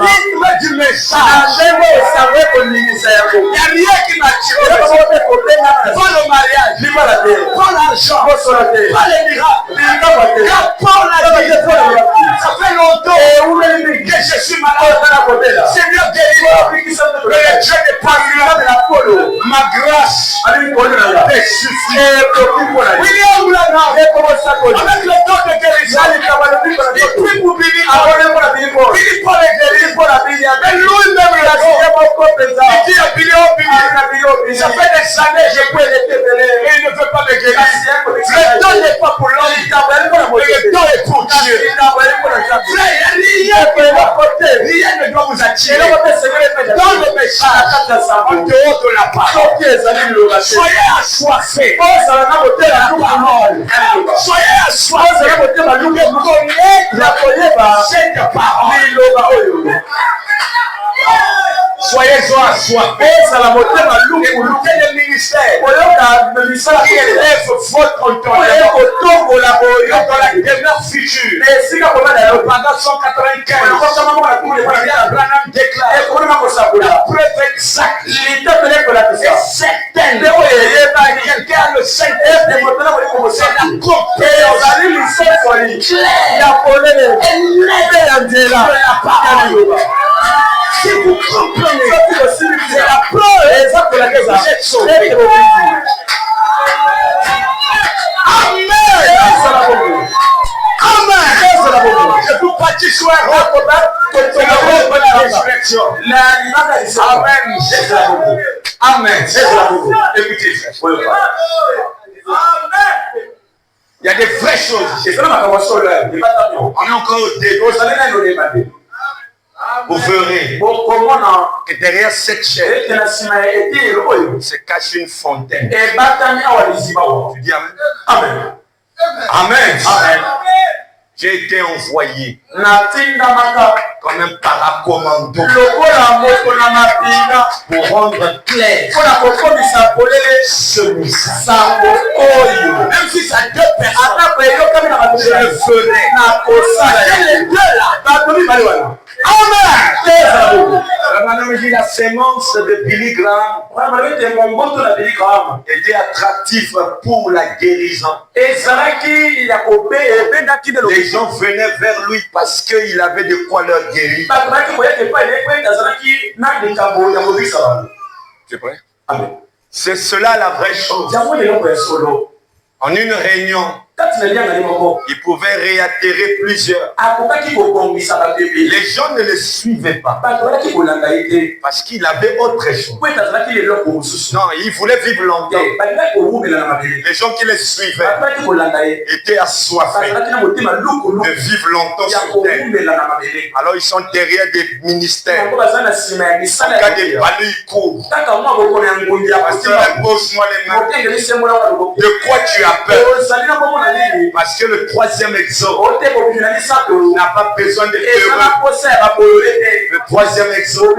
rythme du message. Il n'y a rien qui m'attire. Pas le mariage, pas l'argent, pas les miracles. Car Paul a dit, ça fait longtemps que je suis malade. Seigneur, guéris-moi. le Dieu de Pamela, ma grâce te suffit. William Branham, avec le don de guérison, il prie pour Billy Paul. Billy Paul est guéri. Mais lui-même, il a dit à Billy, ça fait des années que je peux l'éteindre. Et il ne veut pas me guérir. Le don n'est pas pour l'homme. Le don est pour Dieu. Frère, rien ne doit vous attirer dans le péché, en dehors de la parole. Soyez assoiffés. Soyez assoiffés. Cette parole. Soyez assoiffés. Quel est le ministère qui élève votre autorité dans la demeure future. Pendant 195, Branham déclare la preuve exacte et certaine. Quelqu'un a le Saint-Esprit. C'est la compréhension claire de la parole. Si vous comprenez, c'est la preuve que vous êtes sauvés. Amen. Amen. Je vous bâtis sur un roc de la résurrection. Amen. Amen. Écoutez, il y a des vraies choses. On est encore au début. Vous verrez que derrière cette chair se cache une fontaine. Tu dis Amen. Amen. Amen. Amen. J'ai été envoyé comme un paracommando pour rendre clair ce message. Même si ça deux personnes, je le ferai. Les deux là. Amen. Madame dit la sémence de Billy Graham était attractive pour la guérison. Les gens venaient vers lui parce qu'il avait de quoi leur guérir. Tu es prêt? Amen. C'est cela la vraie chose. En une réunion, il pouvait réatterrir plusieurs. Les gens ne le suivaient pas parce qu'il avait autre chose. Non, il voulait vivre longtemps. Les gens qui les suivaient étaient assoiffés de vivre longtemps sur terre. Alors ils sont derrière des ministères. En cas de balai, ils courent. Pose-moi les mains. De quoi tu as peur? Parce que le troisième exode n'a pas besoin de théorie. Le troisième exode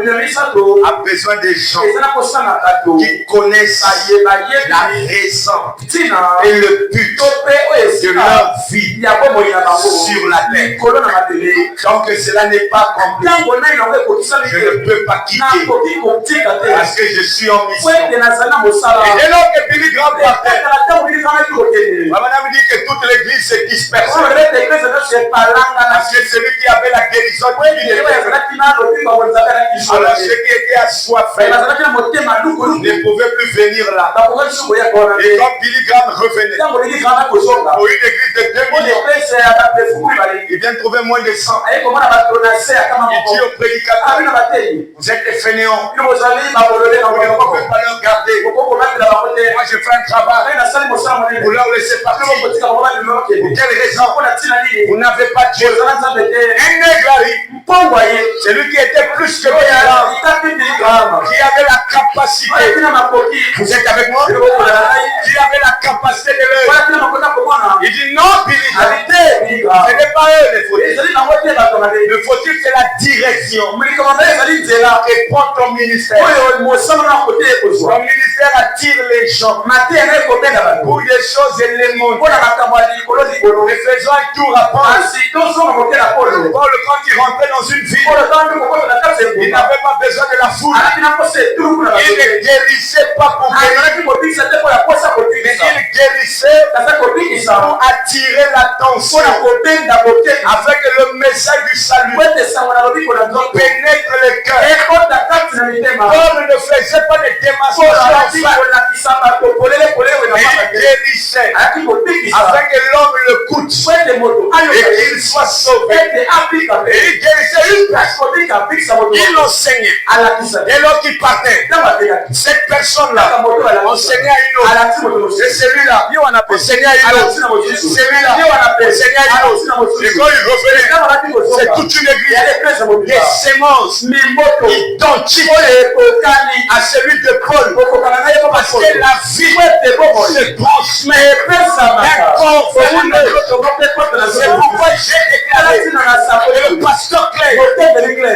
a besoin des gens qui connaissent la raison et le but de leur vie sur la terre. Tant que cela n'est pas accompli, je ne peux pas quitter parce que je suis en mission. Et dès lors que Billy Graham partait, Madame dit que toute l'église s'est dispersée. Parce que celui qui avait la guérison alors ceux qui étaient assoiffés ne pouvaient plus venir là. Et quand Billy Graham revenait pour une église de 2 millions, il vient trouver moins de 100. Il dit au prédicateur, vous êtes des fainéants, vous ne pouvez pas leur garder. Moi je fais un travail, vous leur laissez partir. Pour quelle raison? Vous n'avez pas Dieu. Un nègre, celui qui était plus que Billy Graham, qui avait la capacité, vous êtes avec moi, qui avait la capacité de l'œil. Il dit non, Billy Graham, ce n'est pas eux les fautifs. Le fautif c'est la direction. Et prends ton ministère. Ton ministère attire les gens pour des choses élémentaires. Et faisons un tour à Paul. Paul, quand il rentrait dans une ville, il n'avait pas besoin de la foule. Il ne guérissait pas pour guérir, mais il guérissait pour attirer l'attention avec le message du salut. Il pénètre le cœur. Paul ne faisait pas de démonstration. Il guérissait afin que l'homme l'écoute et qu'il soit sauvé. Et il guérissait une personne. Il enseignait. Et l'autre qui partait, cette personne-là enseignait à une autre. Et celui-là, enseignait à une autre. Celui-là, enseignait à une autre. Et quand il revenait, c'est toute une église. Des sémences identiques à celui de Paul. Parce que la vie se transmet d'un corps vers un autre. C'est pourquoi j'ai déclaré que le pasteur Clay,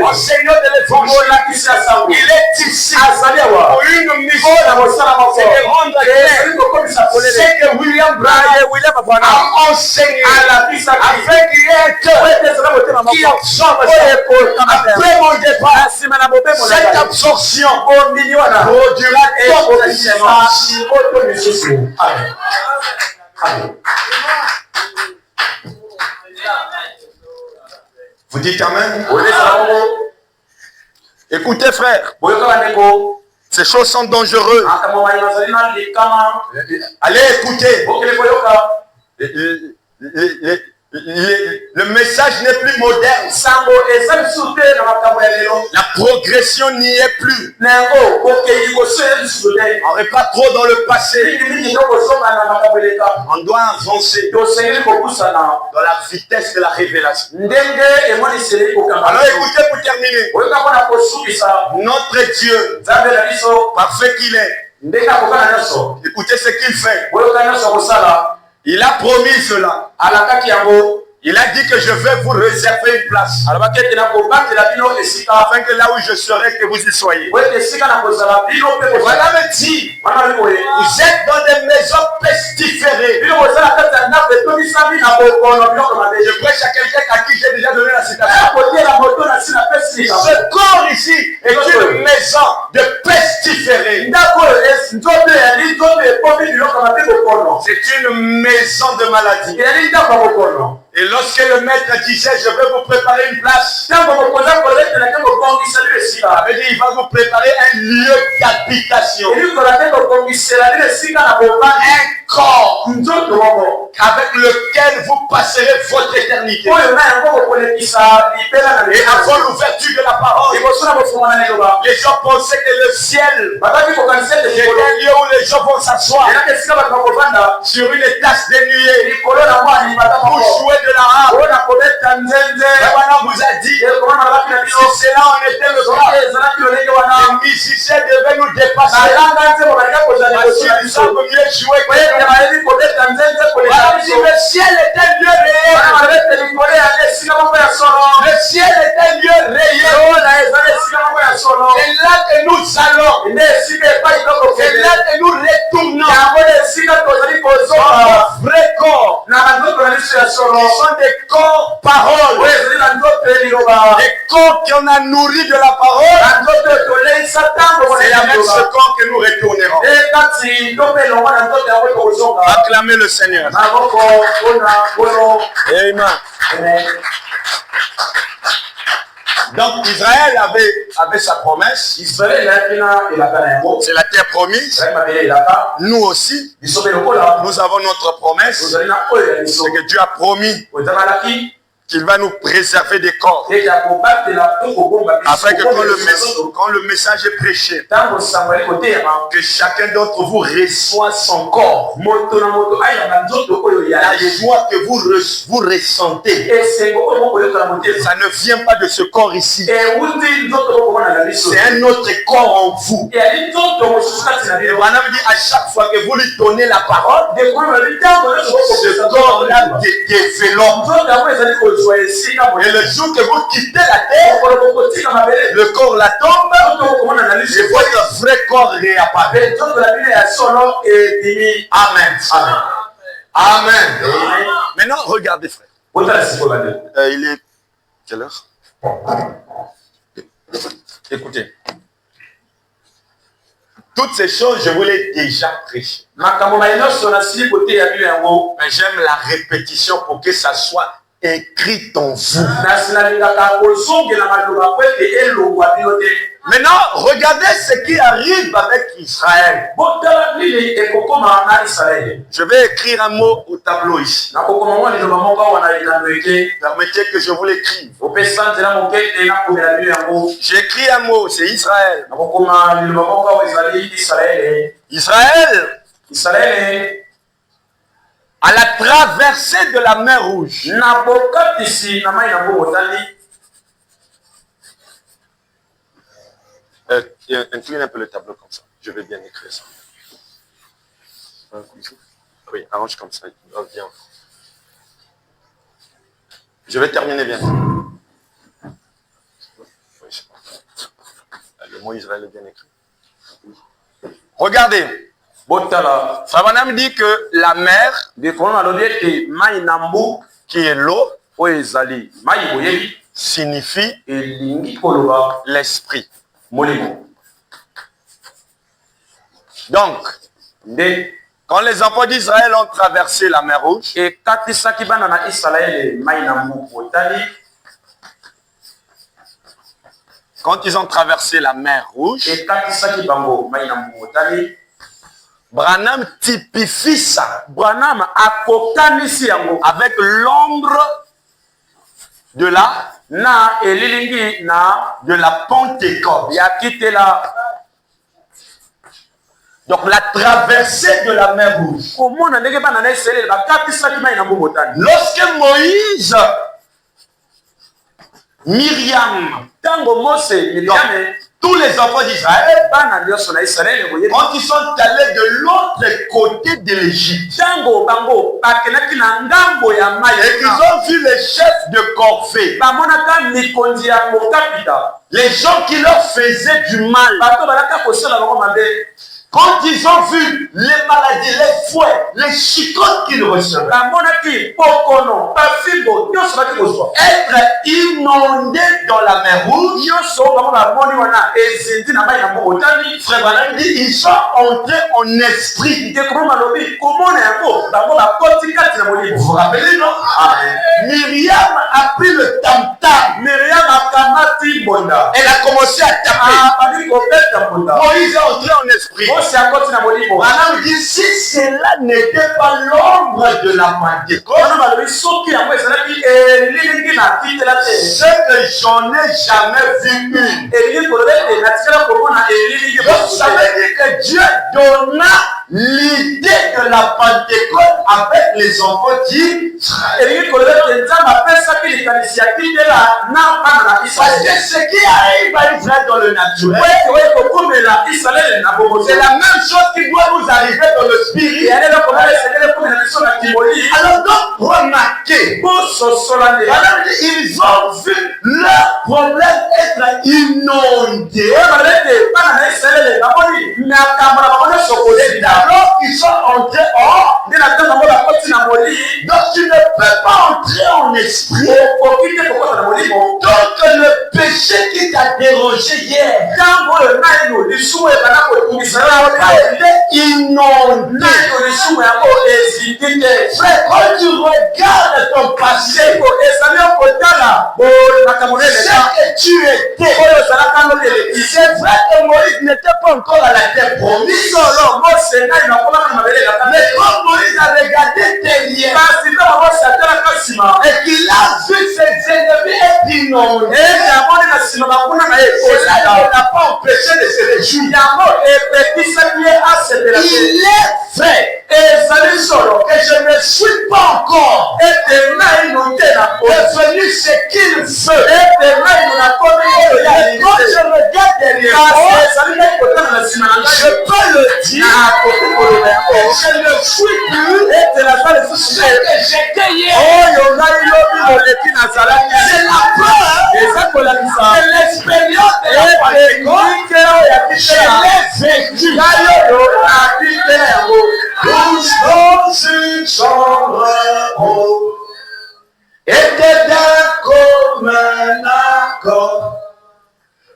enseignant de l'évangile, il est ici pour une mission. C'est de rendre clair c'est que William Branham a enseigné afin qu'il y ait un cœur qui absorbe ça. Après mon départ, cette absorption produira d'autres sémences. Amen. Amen. Vous dites Amen? Écoutez frère, ces choses sont dangereuses. Allez écouter. Le message n'est plus moderne. La progression n'y est plus. On n'est pas trop dans le passé. On doit avancer dans la vitesse de la révélation. Alors écoutez pour terminer. Notre Dieu, parfait qu'il est, écoutez ce qu'il fait. Il a promis cela. Il a dit que je vais vous réserver une place. Afin que là où je serai, que vous y soyez. Voilà me dit, vous êtes dans des maisons pestiférées. Je prêche à quelqu'un à qui j'ai déjà donné la citation. Ce corps ici est une maison de pestiférés. C'est une maison de maladie. Et lorsque le maître disait, je vais vous préparer une place, il va vous préparer un lieu d'habitation. Un corps avec lequel vous passerez votre éternité. Et avant l'ouverture de la parole, les gens pensaient que le ciel était un lieu où les gens vont s'asseoir sur une tasse de nuée pour jouer de la harpe. Maintenant vous a dit, si c'est là on était le cas, les musiciens devaient nous dépasser. Si nous sommes mieux jouer que le ciel est un lieu réel. Le ciel est un lieu réel. C'est là que nous allons. C'est là que nous retournons. Nos vrais corps. Ils sont des corps paroles. Des corps qu'on a nourris de la parole. C'est la même ce corps que nous retournerons. Acclamez le Seigneur. Amen. Donc Israël avait sa promesse. C'est la terre promise. Nous aussi, nous avons notre promesse. C'est que Dieu a promis qu'il va nous préserver des corps. Afin que quand le message est prêché, que chacun d'entre vous reçoit son corps. La joie que vous ressentez, ça ne vient pas de ce corps ici. C'est un autre corps en vous. Et Branham dit à chaque fois que vous lui donnez la parole, ce corps-là développe. Et le jour que vous quittez la terre, le corps la tombe, et votre vrai corps réapparaît. Amen. Amen. Amen. Maintenant, regardez, frère. Il est quelle heure? Écoutez. Toutes ces choses, je vous l'ai déjà prêché. Mais j'aime la répétition pour que ça soit écrit en vous. Maintenant, regardez ce qui arrive avec Israël. Je vais écrire un mot au tableau ici. Permettez que je vous l'écrive. J'écris un mot, c'est Israël. Israël, à la traversée de la mer Rouge. Incline un peu le tableau comme ça. Je vais bien écrire ça. Oui, arrange comme ça. Oh, bien. Je vais terminer bientôt. Oui, c'est bon. Le mot Israël est bien écrit. Regardez. Frère dit que la mer, qui est l'eau, signifie l'esprit. Donc, quand les enfants d'Israël ont traversé la mer Rouge, quand ils ont traversé la mer Rouge, Branham typifie ça avec l'ombre de la Pentecôte. Donc la traversée de la mer Rouge. Lorsque Moïse, Myriam, tous les enfants d'Israël, quand ils sont allés de l'autre côté de l'Égypte, et qu'ils ont vu les chefs de corvée, les gens qui leur faisaient du mal, quand ils ont vu les maladies, les fouets, les chicottes qu'ils recevaient, être inondés dans la mer Rouge, Frère Branham dit, ils sont entrés en esprit. Vous vous rappelez, non? Myriam a pris le tam-tam. Elle a commencé à taper. Moïse est entré en esprit. Branham dit, si cela n'était pas l'ombre de la Pentecôte, ce que j'en ai jamais vu une. Donc ça veut dire que Dieu donna l'idée de la Pentecôte avec les enfants d'Israël. Parce que ce qui arrive à Israël dans le naturel, c'est la même chose qui doit nous arriver dans le spirit. Alors donc remarquez, ils ont vu leur problème être inondé. Alors ils sont entrés hors. Donc tu ne peux pas entrer en esprit. Donc le péché qui t'a dérangé hier, inondé. Frère, quand tu regardes ton passé, ce que tu étais, c'est vrai que Moïse n'était pas encore à la terre promise. Mais quand Moïse a regardé derrière et qu'il a vu ses ennemis être inondés, cela ne l'a pas empêché de se réjouir. Il est fait que je ne suis pas encore devenu ce qu'il veut. Et quand je regarde derrière moi, je peux le dire, je ne suis plus ce que j'étais hier. C'est la peur de l'expérience de la Pentecôte. Je l'ai vécu. Tous dans une chambre haute étaient d'un commun accord.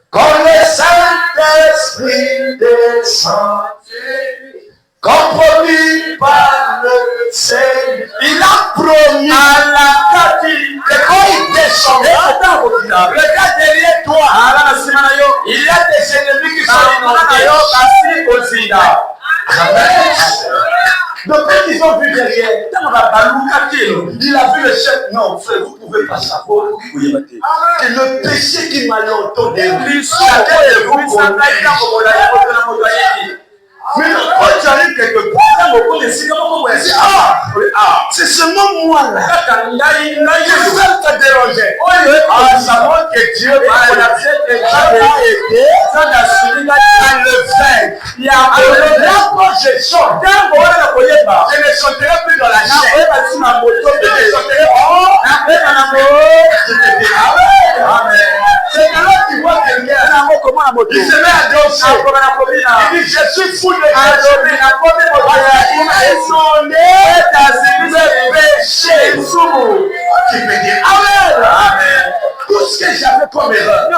Quand le Saint-Esprit descendait, compromis par le Seigneur, il a promis à la Cathy que quand il descendra, regarde derrière toi, il y a des vu derrière. Il a vu le chef. Non, frère, vous ne pouvez pas savoir. Que le péché qui m'a longtemps déroulé, mais non, quand tu arrives quelque part, c'est seulement moi là. Je vais te déranger. Ça montre que Dieu m'a aidé à le faire. Là, quand je chante, je ne chanterai plus dans la chair. Je ne chanterai Amen. C'est que là, tu vois quelqu'un, il se met à danser. Il dit, je suis fou de Dieu. Il m'a inondé le péché. Tu peux dire Amen. Amen. Tout ce que j'avais comme erreur,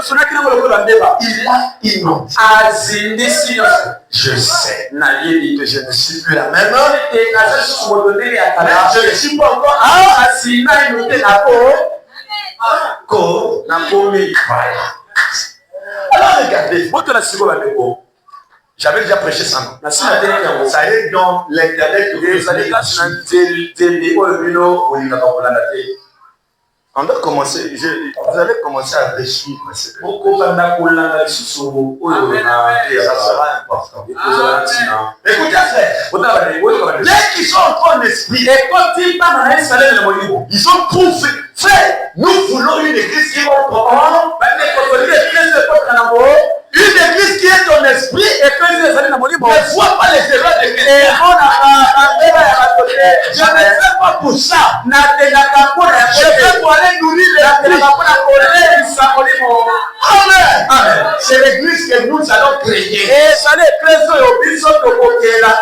il a inondé. Je sais que je ne suis plus la même. Mais je ne suis pas encore. Alors regardez, j'avais déjà prêché ça. Ça y est dans l'internet. On doit commencer, vous allez commencer à réfléchir. Ça sera important. Écoutez, frère, dès qu'ils sont entrés en esprit, et quand ils parlent ils ont prouvé, frère, nous voulons une église qui va prendre, une église qui est en esprit et que ne voit pas les erreurs de quelqu'un. Je ne fais pas pour ça. Je fais pour aller nourrir l'église. Amen. C'est l'église que nous allons créer.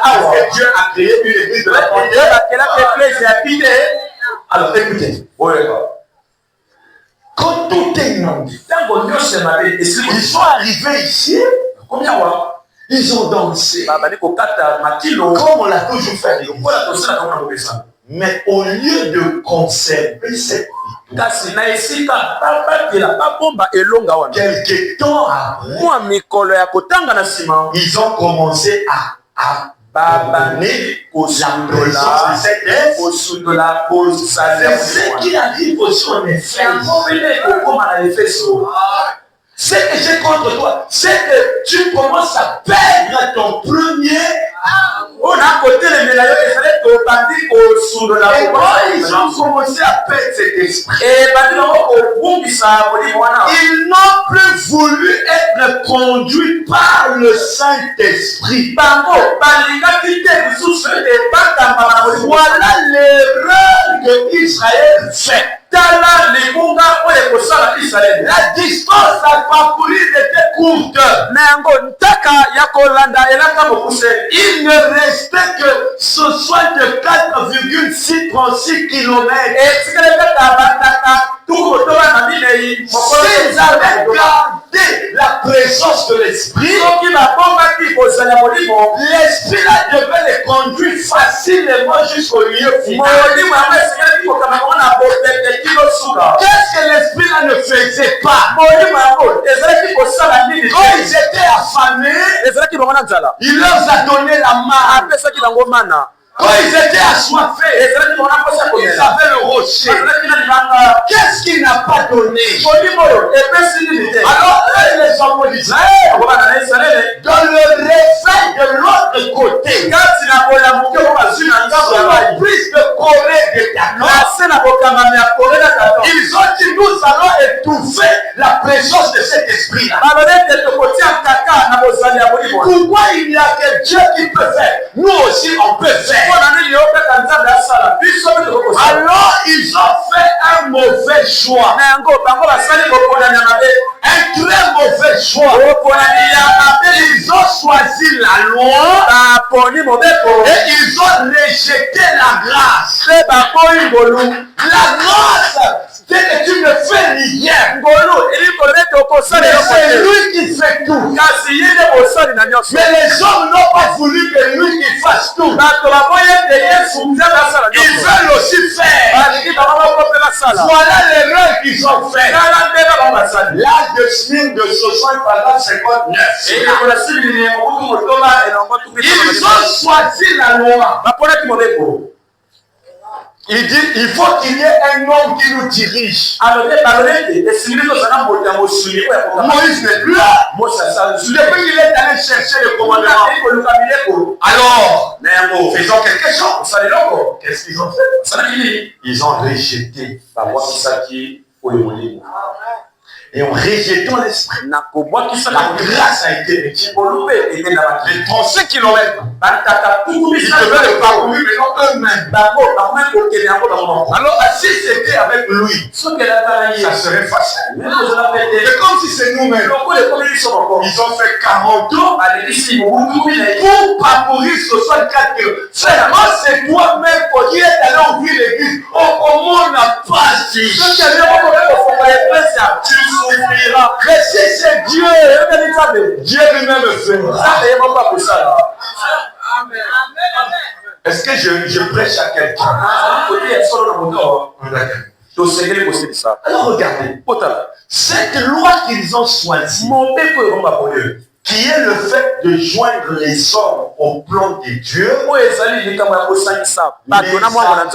Parce que Dieu a créé une église de la frontière. Alors écoutez. Quand tout est inondé, ils sont arrivés ici, ils ont dansé, comme on l'a toujours fait. Mais au lieu de conserver cette vie, quelque temps après, ils ont commencé à abandonner la présence de cette c'est ce qui arrive aussi en effet. Ce que j'ai contre toi, c'est que tu commences à perdre ton premier. Et quand ils ont commencé à perdre cet esprit, ils n'ont plus voulu être conduits par le Saint-Esprit. Voilà l'erreur que Israël fait. La distance à parcourir était courte. Il ne restait que ce soit de 4,636 km. S'ils avaient gardé la présence de l'esprit, l'esprit là devait les conduire facilement jusqu'au lieu final. Qu'est-ce que l'esprit là ne faisait pas? Quand ils étaient affamés, il leur a donné la main. Quand ils étaient assoiffés, ils avaient le rocher. Qu'est-ce qu'il n'a pas donné? Alors, les hommes d'Israël, dans le réveil de l'autre côté, ils ont pris de Corée de Datan. Ils ont dit, nous allons étouffer la présence de cet esprit-là. Pourquoi il n'y a que Dieu qui peut faire? Nous aussi, on peut faire. Alors ils ont fait un mauvais choix. Un très mauvais choix. Ils ont choisi la loi et ils ont rejeté la grâce. La grâce, c'est que tu ne fais rien. Mais c'est lui qui fait tout. Mais les hommes n'ont pas voulu que lui qui fasse tout. Ils veulent aussi faire. Voilà l'erreur qu'ils ont fait. L'âge de Smith de 60 pendant 59. Ils ont choisi la loi. Il dit, il faut qu'il y ait un homme qui nous dirige. Moïse n'est plus là. Depuis qu'il est allé chercher le commandement. Alors, faisons quelque chose. Qu'est-ce qu'ils ont fait? Ils ont rejeté. Et en rejetant l'esprit, la grâce a été rejetée. Les 35 kilomètres, ils devaient le parcourir eux-mêmes. Alors, si c'était avec lui, ça serait facile. C'est comme si c'est nous-mêmes. Ils ont fait 40 ans pour parcourir 64 kilomètres. Seulement, c'est toi-même qui est allé ouvrir l'église. Comment on n'a pas dit? Mais si c'est Dieu, Dieu lui-même le fait. Est-ce que je prêche à quelqu'un? Alors regardez, cette loi qu'ils ont choisie, qui est le fait de joindre les hommes au plan de Dieu, les a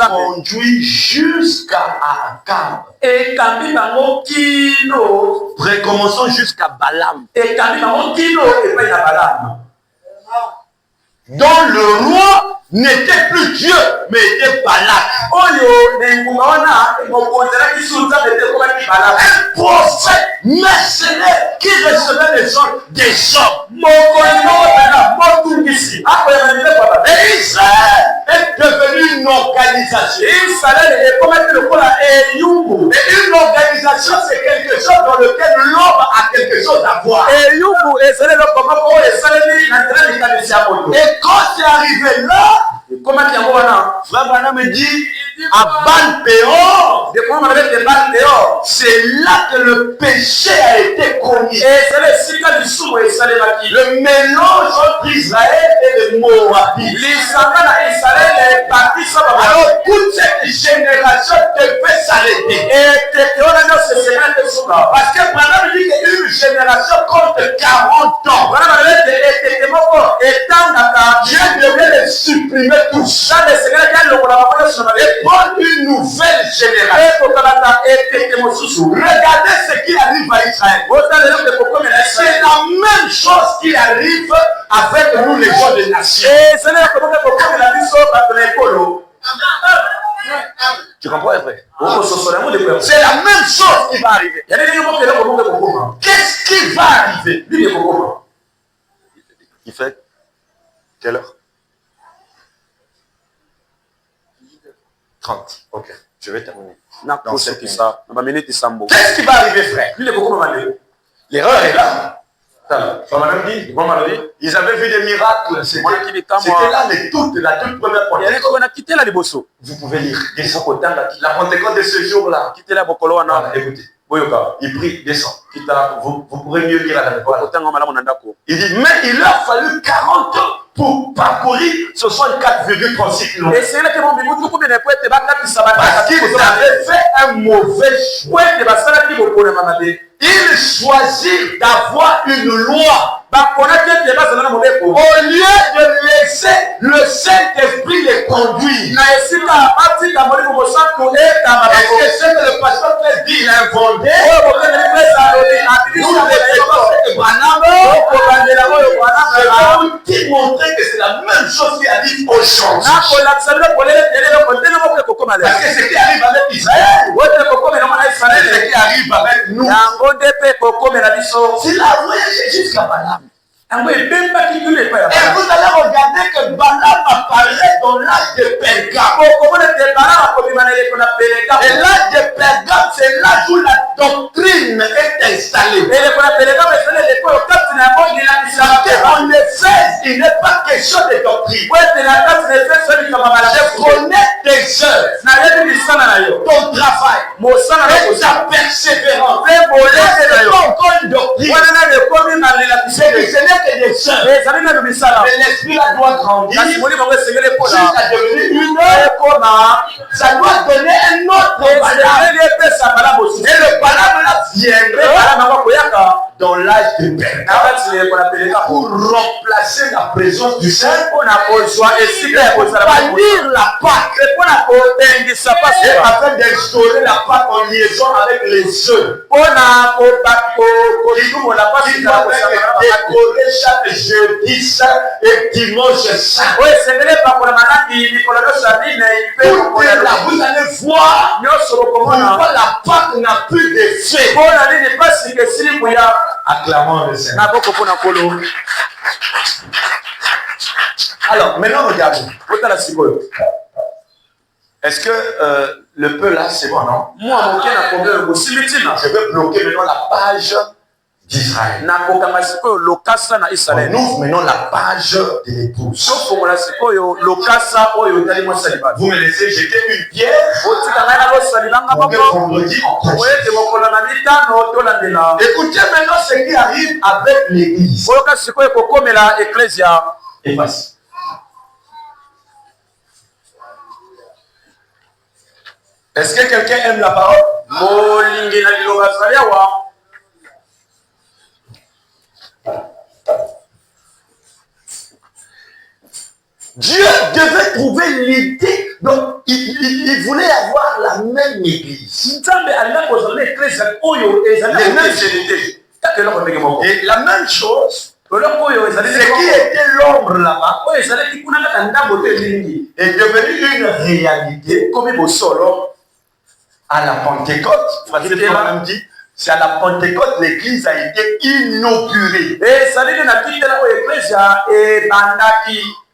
conduits jusqu'à Akab. Recommençons jusqu'à Balaam. Dont le roi n'était plus Dieu, mais était Balak. Un prophète mercenaire qui recevait les ordres des hommes. Et Israël est devenu une organisation. Et une organisation, c'est quelque chose dans lequel l'homme a quelque chose à voir. Et quand c'est arrivé là, Frère Branham me dit, à Baal-Péor, c'est là que le péché a été commis. Le mélange entre Israël et le Moabite. Alors toute cette génération devait s'arrêter. Parce que Branham dit qu'une génération compte 40 ans. Dieu devait les supprimer tous. Et prendre une nouvelle génération. Regardez ce qui arrive à Israël. C'est la même chose qui arrive avec nous les gens des nations. Tu comprends, frère? C'est la même chose qui va arriver. Qu'est-ce qui va arriver? Il fait quelle heure? 30. Ok, je vais terminer. Qu'est-ce qui va arriver, frère? L'erreur est là. Ils avaient vu des miracles. C'était là la toute première fois. Vous pouvez lire. La Pentecôte de ce jour-là. Voilà, écoutez. Il prie, descend. Vous pourrez mieux lire à la réponse. Il dit, mais il a fallu 40 ans pour parcourir 64,36 km. Parce qu'ils avaient fait un mauvais choix. Ils choisirent d'avoir une loi. Au lieu de laisser le Saint-Esprit les conduire. Est-ce que c'est que le pasteur dit il a inventé? Qui montrait que c'est la même chose qui arrive aujourd'hui. Parce que ce qui arrive avec Israël, c'est ce qui arrive avec nous. C'est la voyage jusqu'à Balaam. Et vous allez regarder que Balaam apparaît dans l'âge de Pergame. Et l'âge de Pergame, c'est l'âge où la doctrine est installée. En Éphèse, il n'est pas question de doctrine. Je connais tes œuvres, ton travail, et ta persévérance. Ce n'est pas encore une doctrine. Ce n'est que des œuvres. Mais l'esprit là doit grandir. Si ça devient une œuvre, ça doit donner un autre Balaam. Et le Balaam là viendrait dans l'âge de Père pour remplacer la présence du Saint, bannir la Pâque et afin d'instaurer la Pâque en liaison avec les œufs. Il doit décorer chaque jeudi saint et dimanche saint. Pour que là, vous allez voir pourquoi la Pâque n'a plus d'effet. Acclamons le Seigneur. Alors, maintenant, regardez. Est-ce que le peu là, c'est bon, non? Je vais bloquer maintenant la page d'Israël. On ouvre maintenant la page de l'épouse. Vous me laissez jeter une pierre pour que vendredi on prêche. Écoutez maintenant ce qui arrive avec l'église. Et voici. Est-ce que quelqu'un aime la parole? Dieu devait trouver l'idée, donc il voulait avoir la même église. Les mêmes unités. Et la même chose, ce qui était l'ombre là-bas est devenu une réalité. À la Pentecôte, c'est à la Pentecôte l'église a été inaugurée.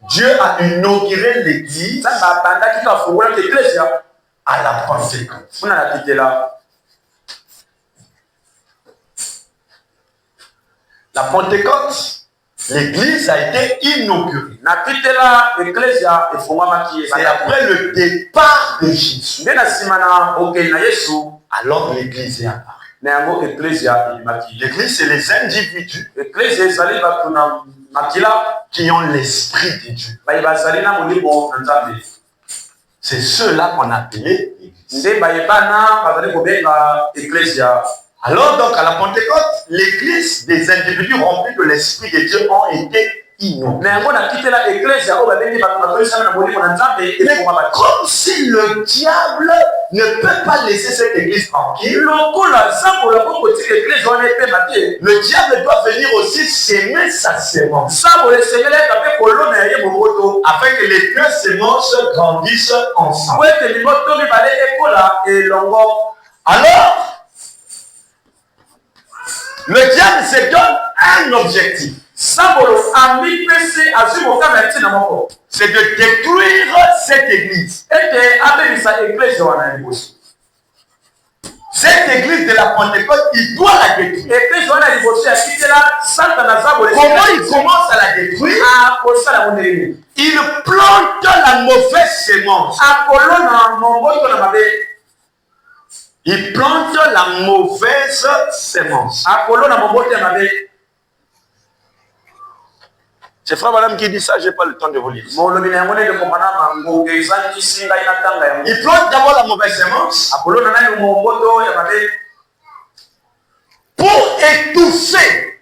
Dieu a inauguré l'église à la Pentecôte. La Pentecôte, l'église a été inaugurée. Et après le départ de Jésus, alors l'église est apparue. L'église, c'est les individus qui ont l'esprit de Dieu. C'est ceux-là qu'on appelait l'église. Alors donc à la Pentecôte, l'église des individus remplis de l'esprit de Dieu ont été inaugurés. Mais comme si le diable ne peut pas laisser cette église tranquille, le diable doit venir aussi s'aimer sa sémence. Afin que les deux sémences grandissent ensemble. Alors, le diable se donne un objectif. C'est de détruire cette église. Cette église de la Pentecôte, il doit la détruire. Comment il commence à la détruire? Il plante la mauvaise sémence. Il plante la mauvaise sémence. C'est frère madame qui dit ça, je n'ai pas le temps de vous lire. Il plante d'abord la mauvaise sémence pour étouffer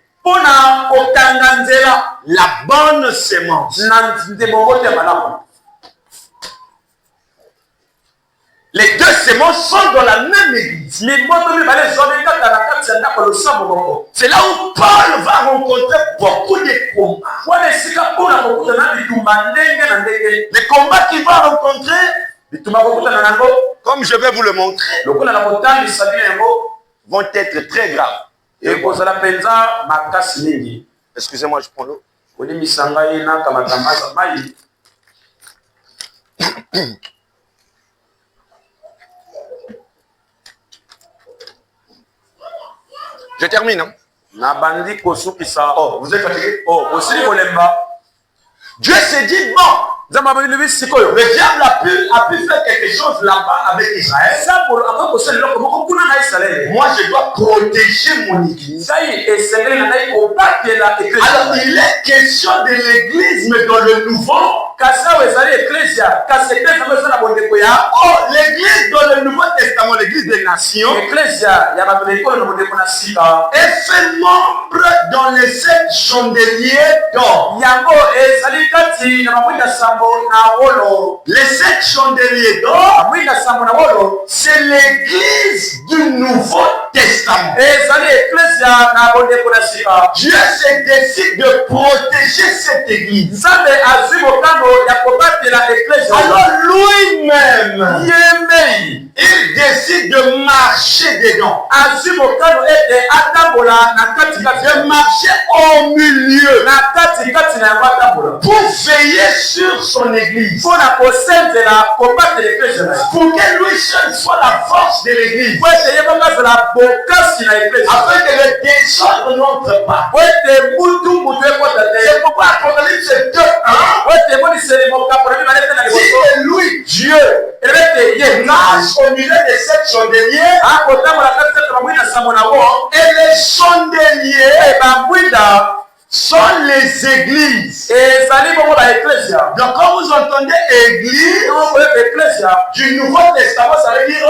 la bonne sémence. Les deux sémences sont dans la même église. C'est là où Paul va rencontrer beaucoup de combats. Les combats qu'il va rencontrer, comme je vais vous le montrer, vont être très graves. Excusez-moi, je prends l'eau. Je termine. Hein? Oh, vous êtes fatigué? Dieu s'est dit, bon, le diable a pu faire quelque chose là-bas avec Israël. Moi, je dois protéger mon église. Alors, il est question de l'église, mais dans le nouveau Oh, l'église dans le Nouveau Testament, l'église des nations, est fait membre dans les 7 chandeliers d'or. Les 7 chandeliers d'or, c'est l'église du Nouveau Testament. Dieu se décide de protéger cette église. Alors lui-même, il décide de marcher dedans. De marcher au milieu. Pour veiller sur son église. Pour que lui seul soit la force de l'église. Afin que le désordre n'entre pas. C'est pourquoi Apocalypse 2:1 dit que lui, Dieu, marche au milieu de 7 chandeliers. Et les chandeliers sont les églises. Donc quand vous entendez église du Nouveau Testament, ça veut dire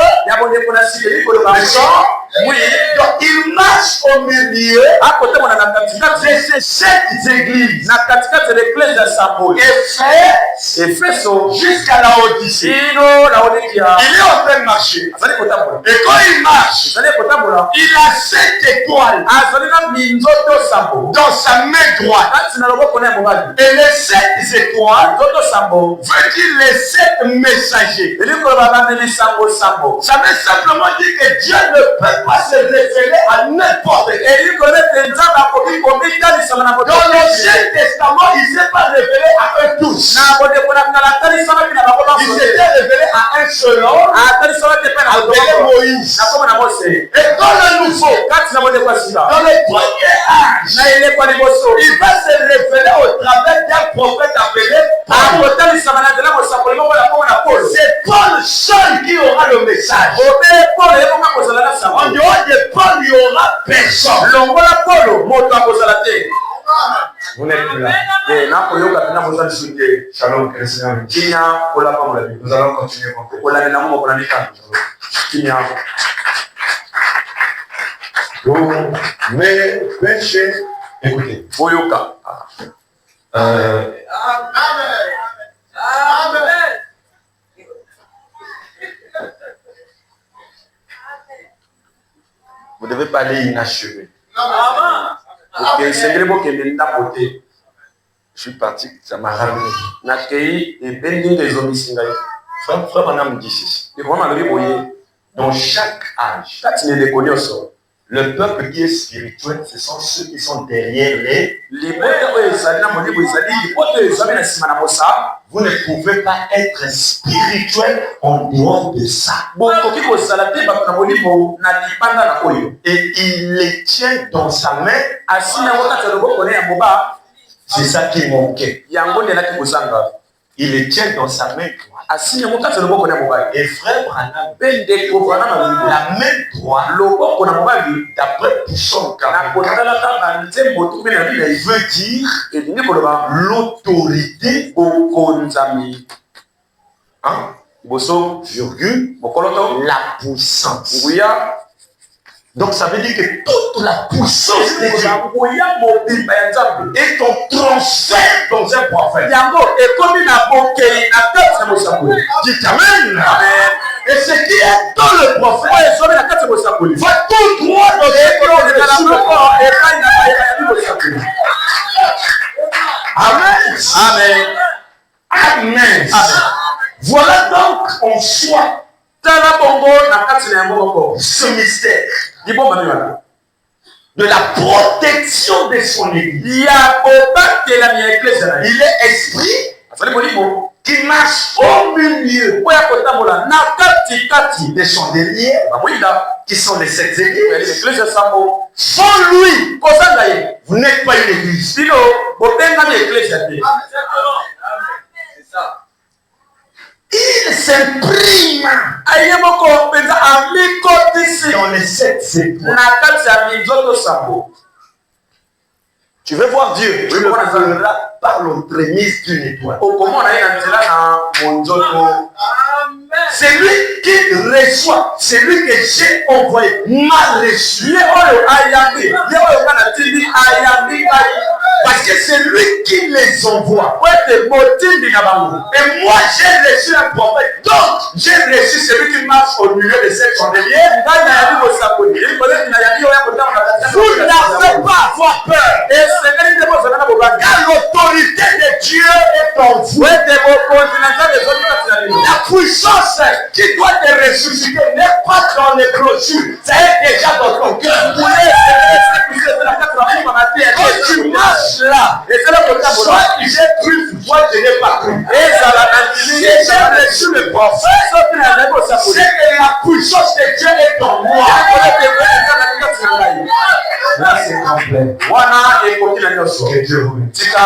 oui. Donc il marche au milieu de ces 7 églises. Éphèse jusqu'à la Odyssée. Il est en train de marcher. Et quand il marche, il a 7 étoiles dans sa main droite. Et les 7 étoiles veut dire les 7 messagers. Ça veut simplement dire que Dieu ne peut pas se référer à n'importe qui. Dans l'Ancien Testament, il ne s'est pas référé à eux tous. Il s'était référé à un seul homme, appelé Moïse. Et dans le Nouveau, dans le premier âge, il va se référer au travers d'un prophète appelé Paul. C'est Paul seul qui aura le message. En dehors de Paul, il n'y aura personne. Vous n'êtes plus là. Shalom, chrétien. Nous allons continuer. Tous mes péchés. Écoutez. Amen. Amen. Vous ne devez pas aller inachevé. Je suis parti, ça m'a ramené. Frère Manam me dit ceci. Dans chaque âge, le peuple qui est spirituel, ce sont ceux qui sont derrière les. Vous ne pouvez pas être spirituel en dehors de ça. Et il les tient dans sa main. C'est ça qui manquait. Il les tient dans sa main droite. Et frère Branham, la main droite, d'après Pouchon, veut dire l'autorité, virgule, la puissance. Donc ça veut dire que toute la puissance de Dieu est en transfert dans un prophète. Dites Amen. Et ce qui est dans le prophète va tout droit dans ce prophète. Amen. Amen. Amen. Voilà donc en soi ce mystère de la protection de son église. Il est esprit qui marche au milieu des chandeliers qui sont les 7 églises. Sans lui, vous n'êtes pas une église. Il s'imprime dans les 7 étoiles. Tu veux voir Dieu, tu le verras par l'entremise d'une étoile. C'est lui qui reçoit, c'est lui que j'ai envoyé, m'a reçu. Parce que c'est lui qui les envoie. Et moi j'ai reçu un prophète. Donc j'ai reçu celui qui marche au milieu de cette chandelière. Vous n'avez pas à avoir peur. Car l'autorité de Dieu est en vous. La puissance qui doit te ressusciter n'est pas dans les clôtures. Ça est déjà dans ton cœur. Quand tu marches là, soit j'ai cru, soit je n'ai pas cru. Si j'ai reçu le prophète, c'est que la puissance de Dieu est en moi. Là, c'est complet. Que Dieu vous bénisse.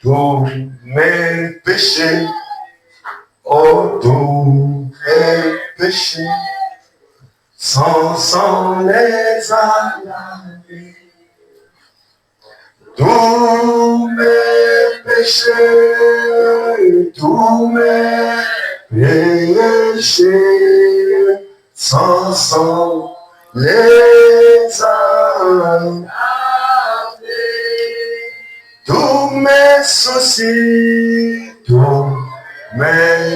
Tous mes péchés, oh tous mes péchés, sans les alaver. Tous mes péchés, sans les alaver. Tous mes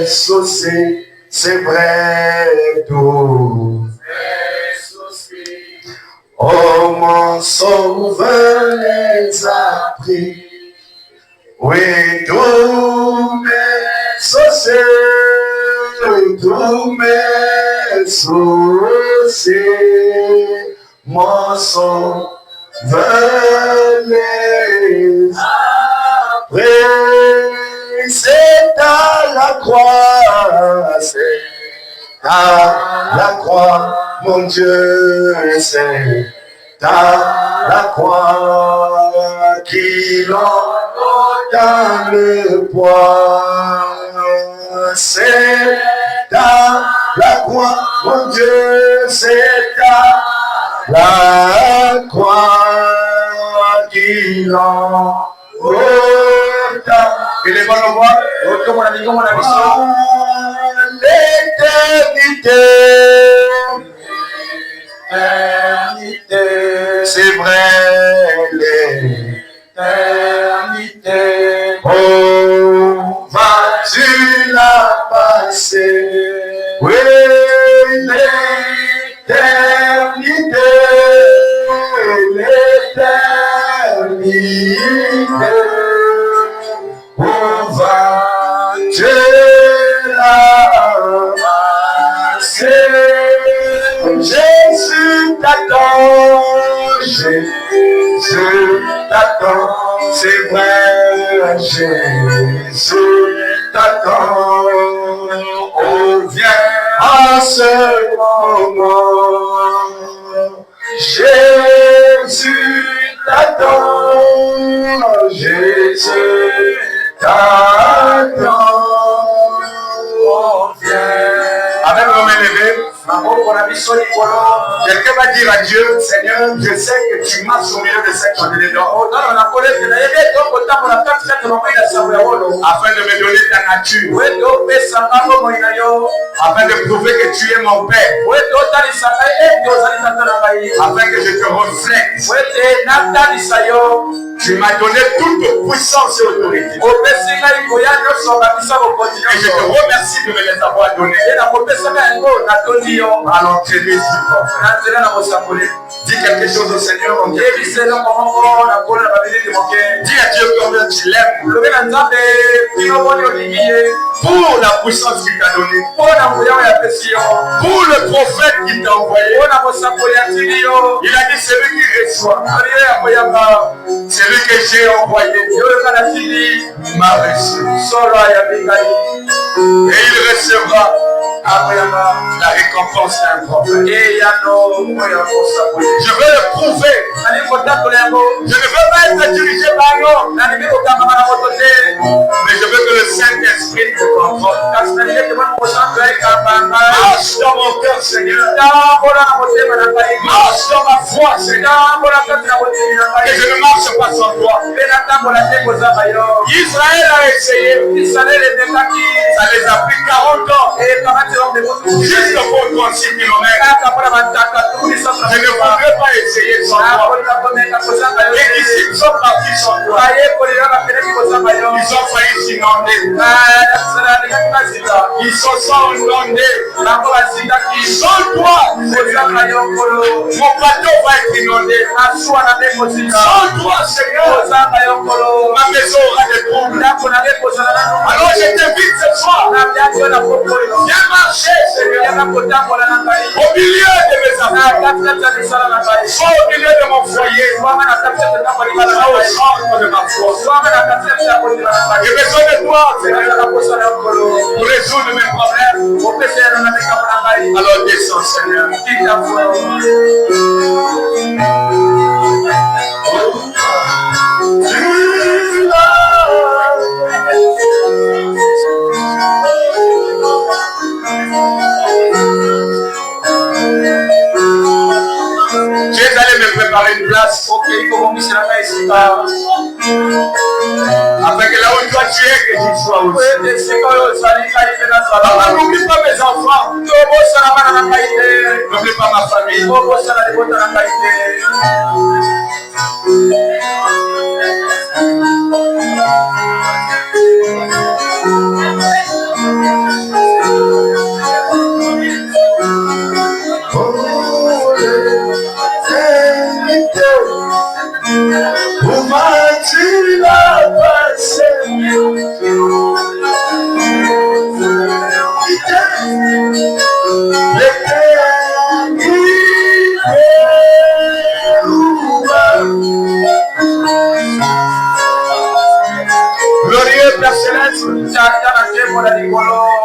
soucis, c'est vrai, tous mes soucis. Oh, mon sauveur les a pris. Oui, tous mes soucis, mon sauveur les a pris. C'est à la croix, c'est à la croix, mon Dieu, c'est à la croix qu'il en le poids. C'est à la croix, mon Dieu, c'est à la croix qu'il en et les bonnes voix, comme on a dit, l'éternité, c'est vrai, l'éternité. Oh, vas-tu la passer? Oui, l'éternité, on va te la passer. Jésus t'attend, Jésus t'attend, c'est vrai, Jésus t'attend. On vient à ce moment, Jésus t'attend, Jésus t'attend. On vient. Avec nos mains levées, quelqu'un va dire à Dieu, Seigneur, je sais que tu marches au milieu de cette chandelière d'or. Afin de me donner ta nature. Afin de prouver que tu es mon Père. Afin que je te reflète. Tu m'as donné toute puissance et autorité. Et je te remercie de me les avoir donnés. À l'entrée dis quelque chose au Seigneur. Dis à Dieu combien tu l'aimes. Pour la puissance qu'il t'a donnée. Pour le prophète qu'il t'a envoyé. Il a dit celui qui reçoit. Celui que j'ai envoyé m'a reçu. Et il recevra la récompense d'un prophète. Je veux le prouver. Je ne veux pas être dirigé par l'homme. Mais je veux que le Saint-Esprit me contrôle. Marche dans mon cœur cœur, Seigneur. Marche dans ma foi, Seigneur. Que je ne marche pas sans toi. Israël a essayé. Ça les a pris 40 ans. Juste pour 36 km. Je ne voudrais pas essayer sans toi. Les disciples sont partis sans toi. Ils ont failli s'inonder. Ils se sont inondés. Sans toi, mon bateau va être inondé. Sans toi, Seigneur, ma maison aura des troubles. Alors je t'invite ce soir. Viens marcher, Seigneur, au milieu de mes affaires. Sois au milieu de mon foyer. Sois au centre de ma foi. J'ai besoin de toi, Seigneur, pour résoudre mes problèmes. Alors descends, Seigneur. Tu es allé me préparer une place. Avec là où toi tu es, que j'y sois aussi. Papa, n'oublie pas mes enfants. N'oublie pas ma famille.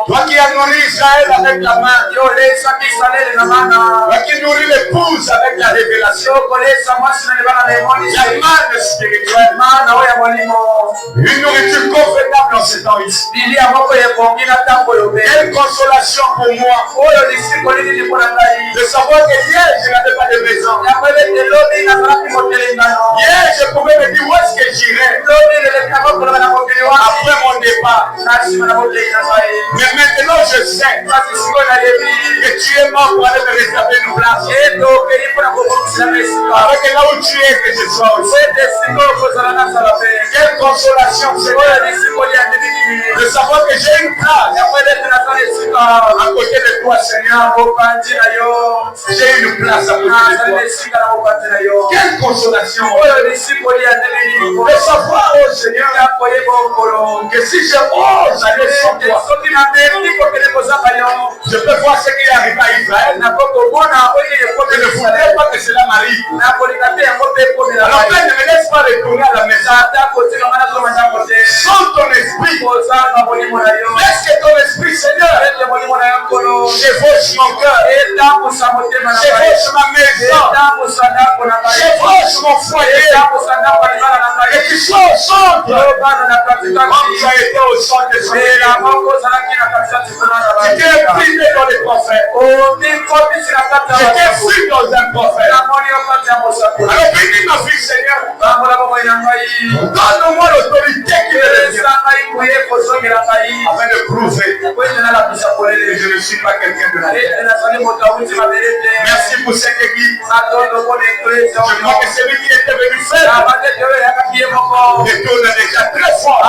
Toi qui as nourri Israël avec la main, toi qui nourris l'épouse avec la révélation, la manne spirituelle, une nourriture confortable en ces temps ici. Quelle consolation pour moi de savoir que hier je n'avais pas de maison. Hier je pouvais me dire où est-ce que j'irais après mon départ. Mais maintenant je sais que tu es mort pour aller me rétablir une place. Avec là où tu es, que je sois aussi. Quelle consolation, Seigneur, de savoir que j'ai une place à côté de toi, Seigneur. J'ai une place à côté de toi. Quelle consolation de savoir, oh Seigneur, que si je ose aller sans toi, je peux voir ce qui arrive à Israël. Je ne voudrais pas que cela m'arrive. Alors Père, ne me laisse pas retourner à la maison sans ton esprit. Laisse que ton esprit, Seigneur, chevauche mon cœur, chevauche ma maison, chevauche mon foyer, et que tu sois au centre comme tu as été au centre de ce tu t'es imprimé dans les prophètes. Tu t'es fui dans un prophète. Alors bénis ma fille, Seigneur. Donne-moi l'autorité qui me revient afin de prouver que je ne suis pas quelqu'un de la terre. Merci pour cette église. Je crois que celui qui était venu faire retourne déjà très fort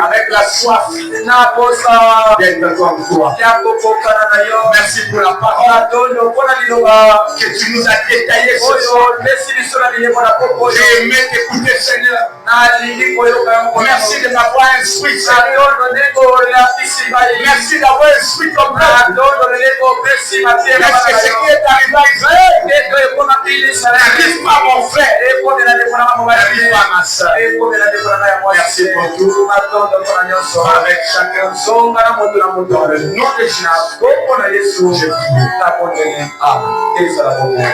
avec la soif d'être comme toi. Merci pour la parole que tu nous as détaillée ce soir. J'ai aimé t'écouter, Seigneur. Merci de m'avoir instruit, Seigneur. Merci d'avoir instruit ton peuple. Parce que ce qui est arrivé à Israël n'arrive pas à mon frère, n'arrive pas à ma soeur. Merci pour tout. Avec chacun, dans le nom de Jésus, je prie. Amen.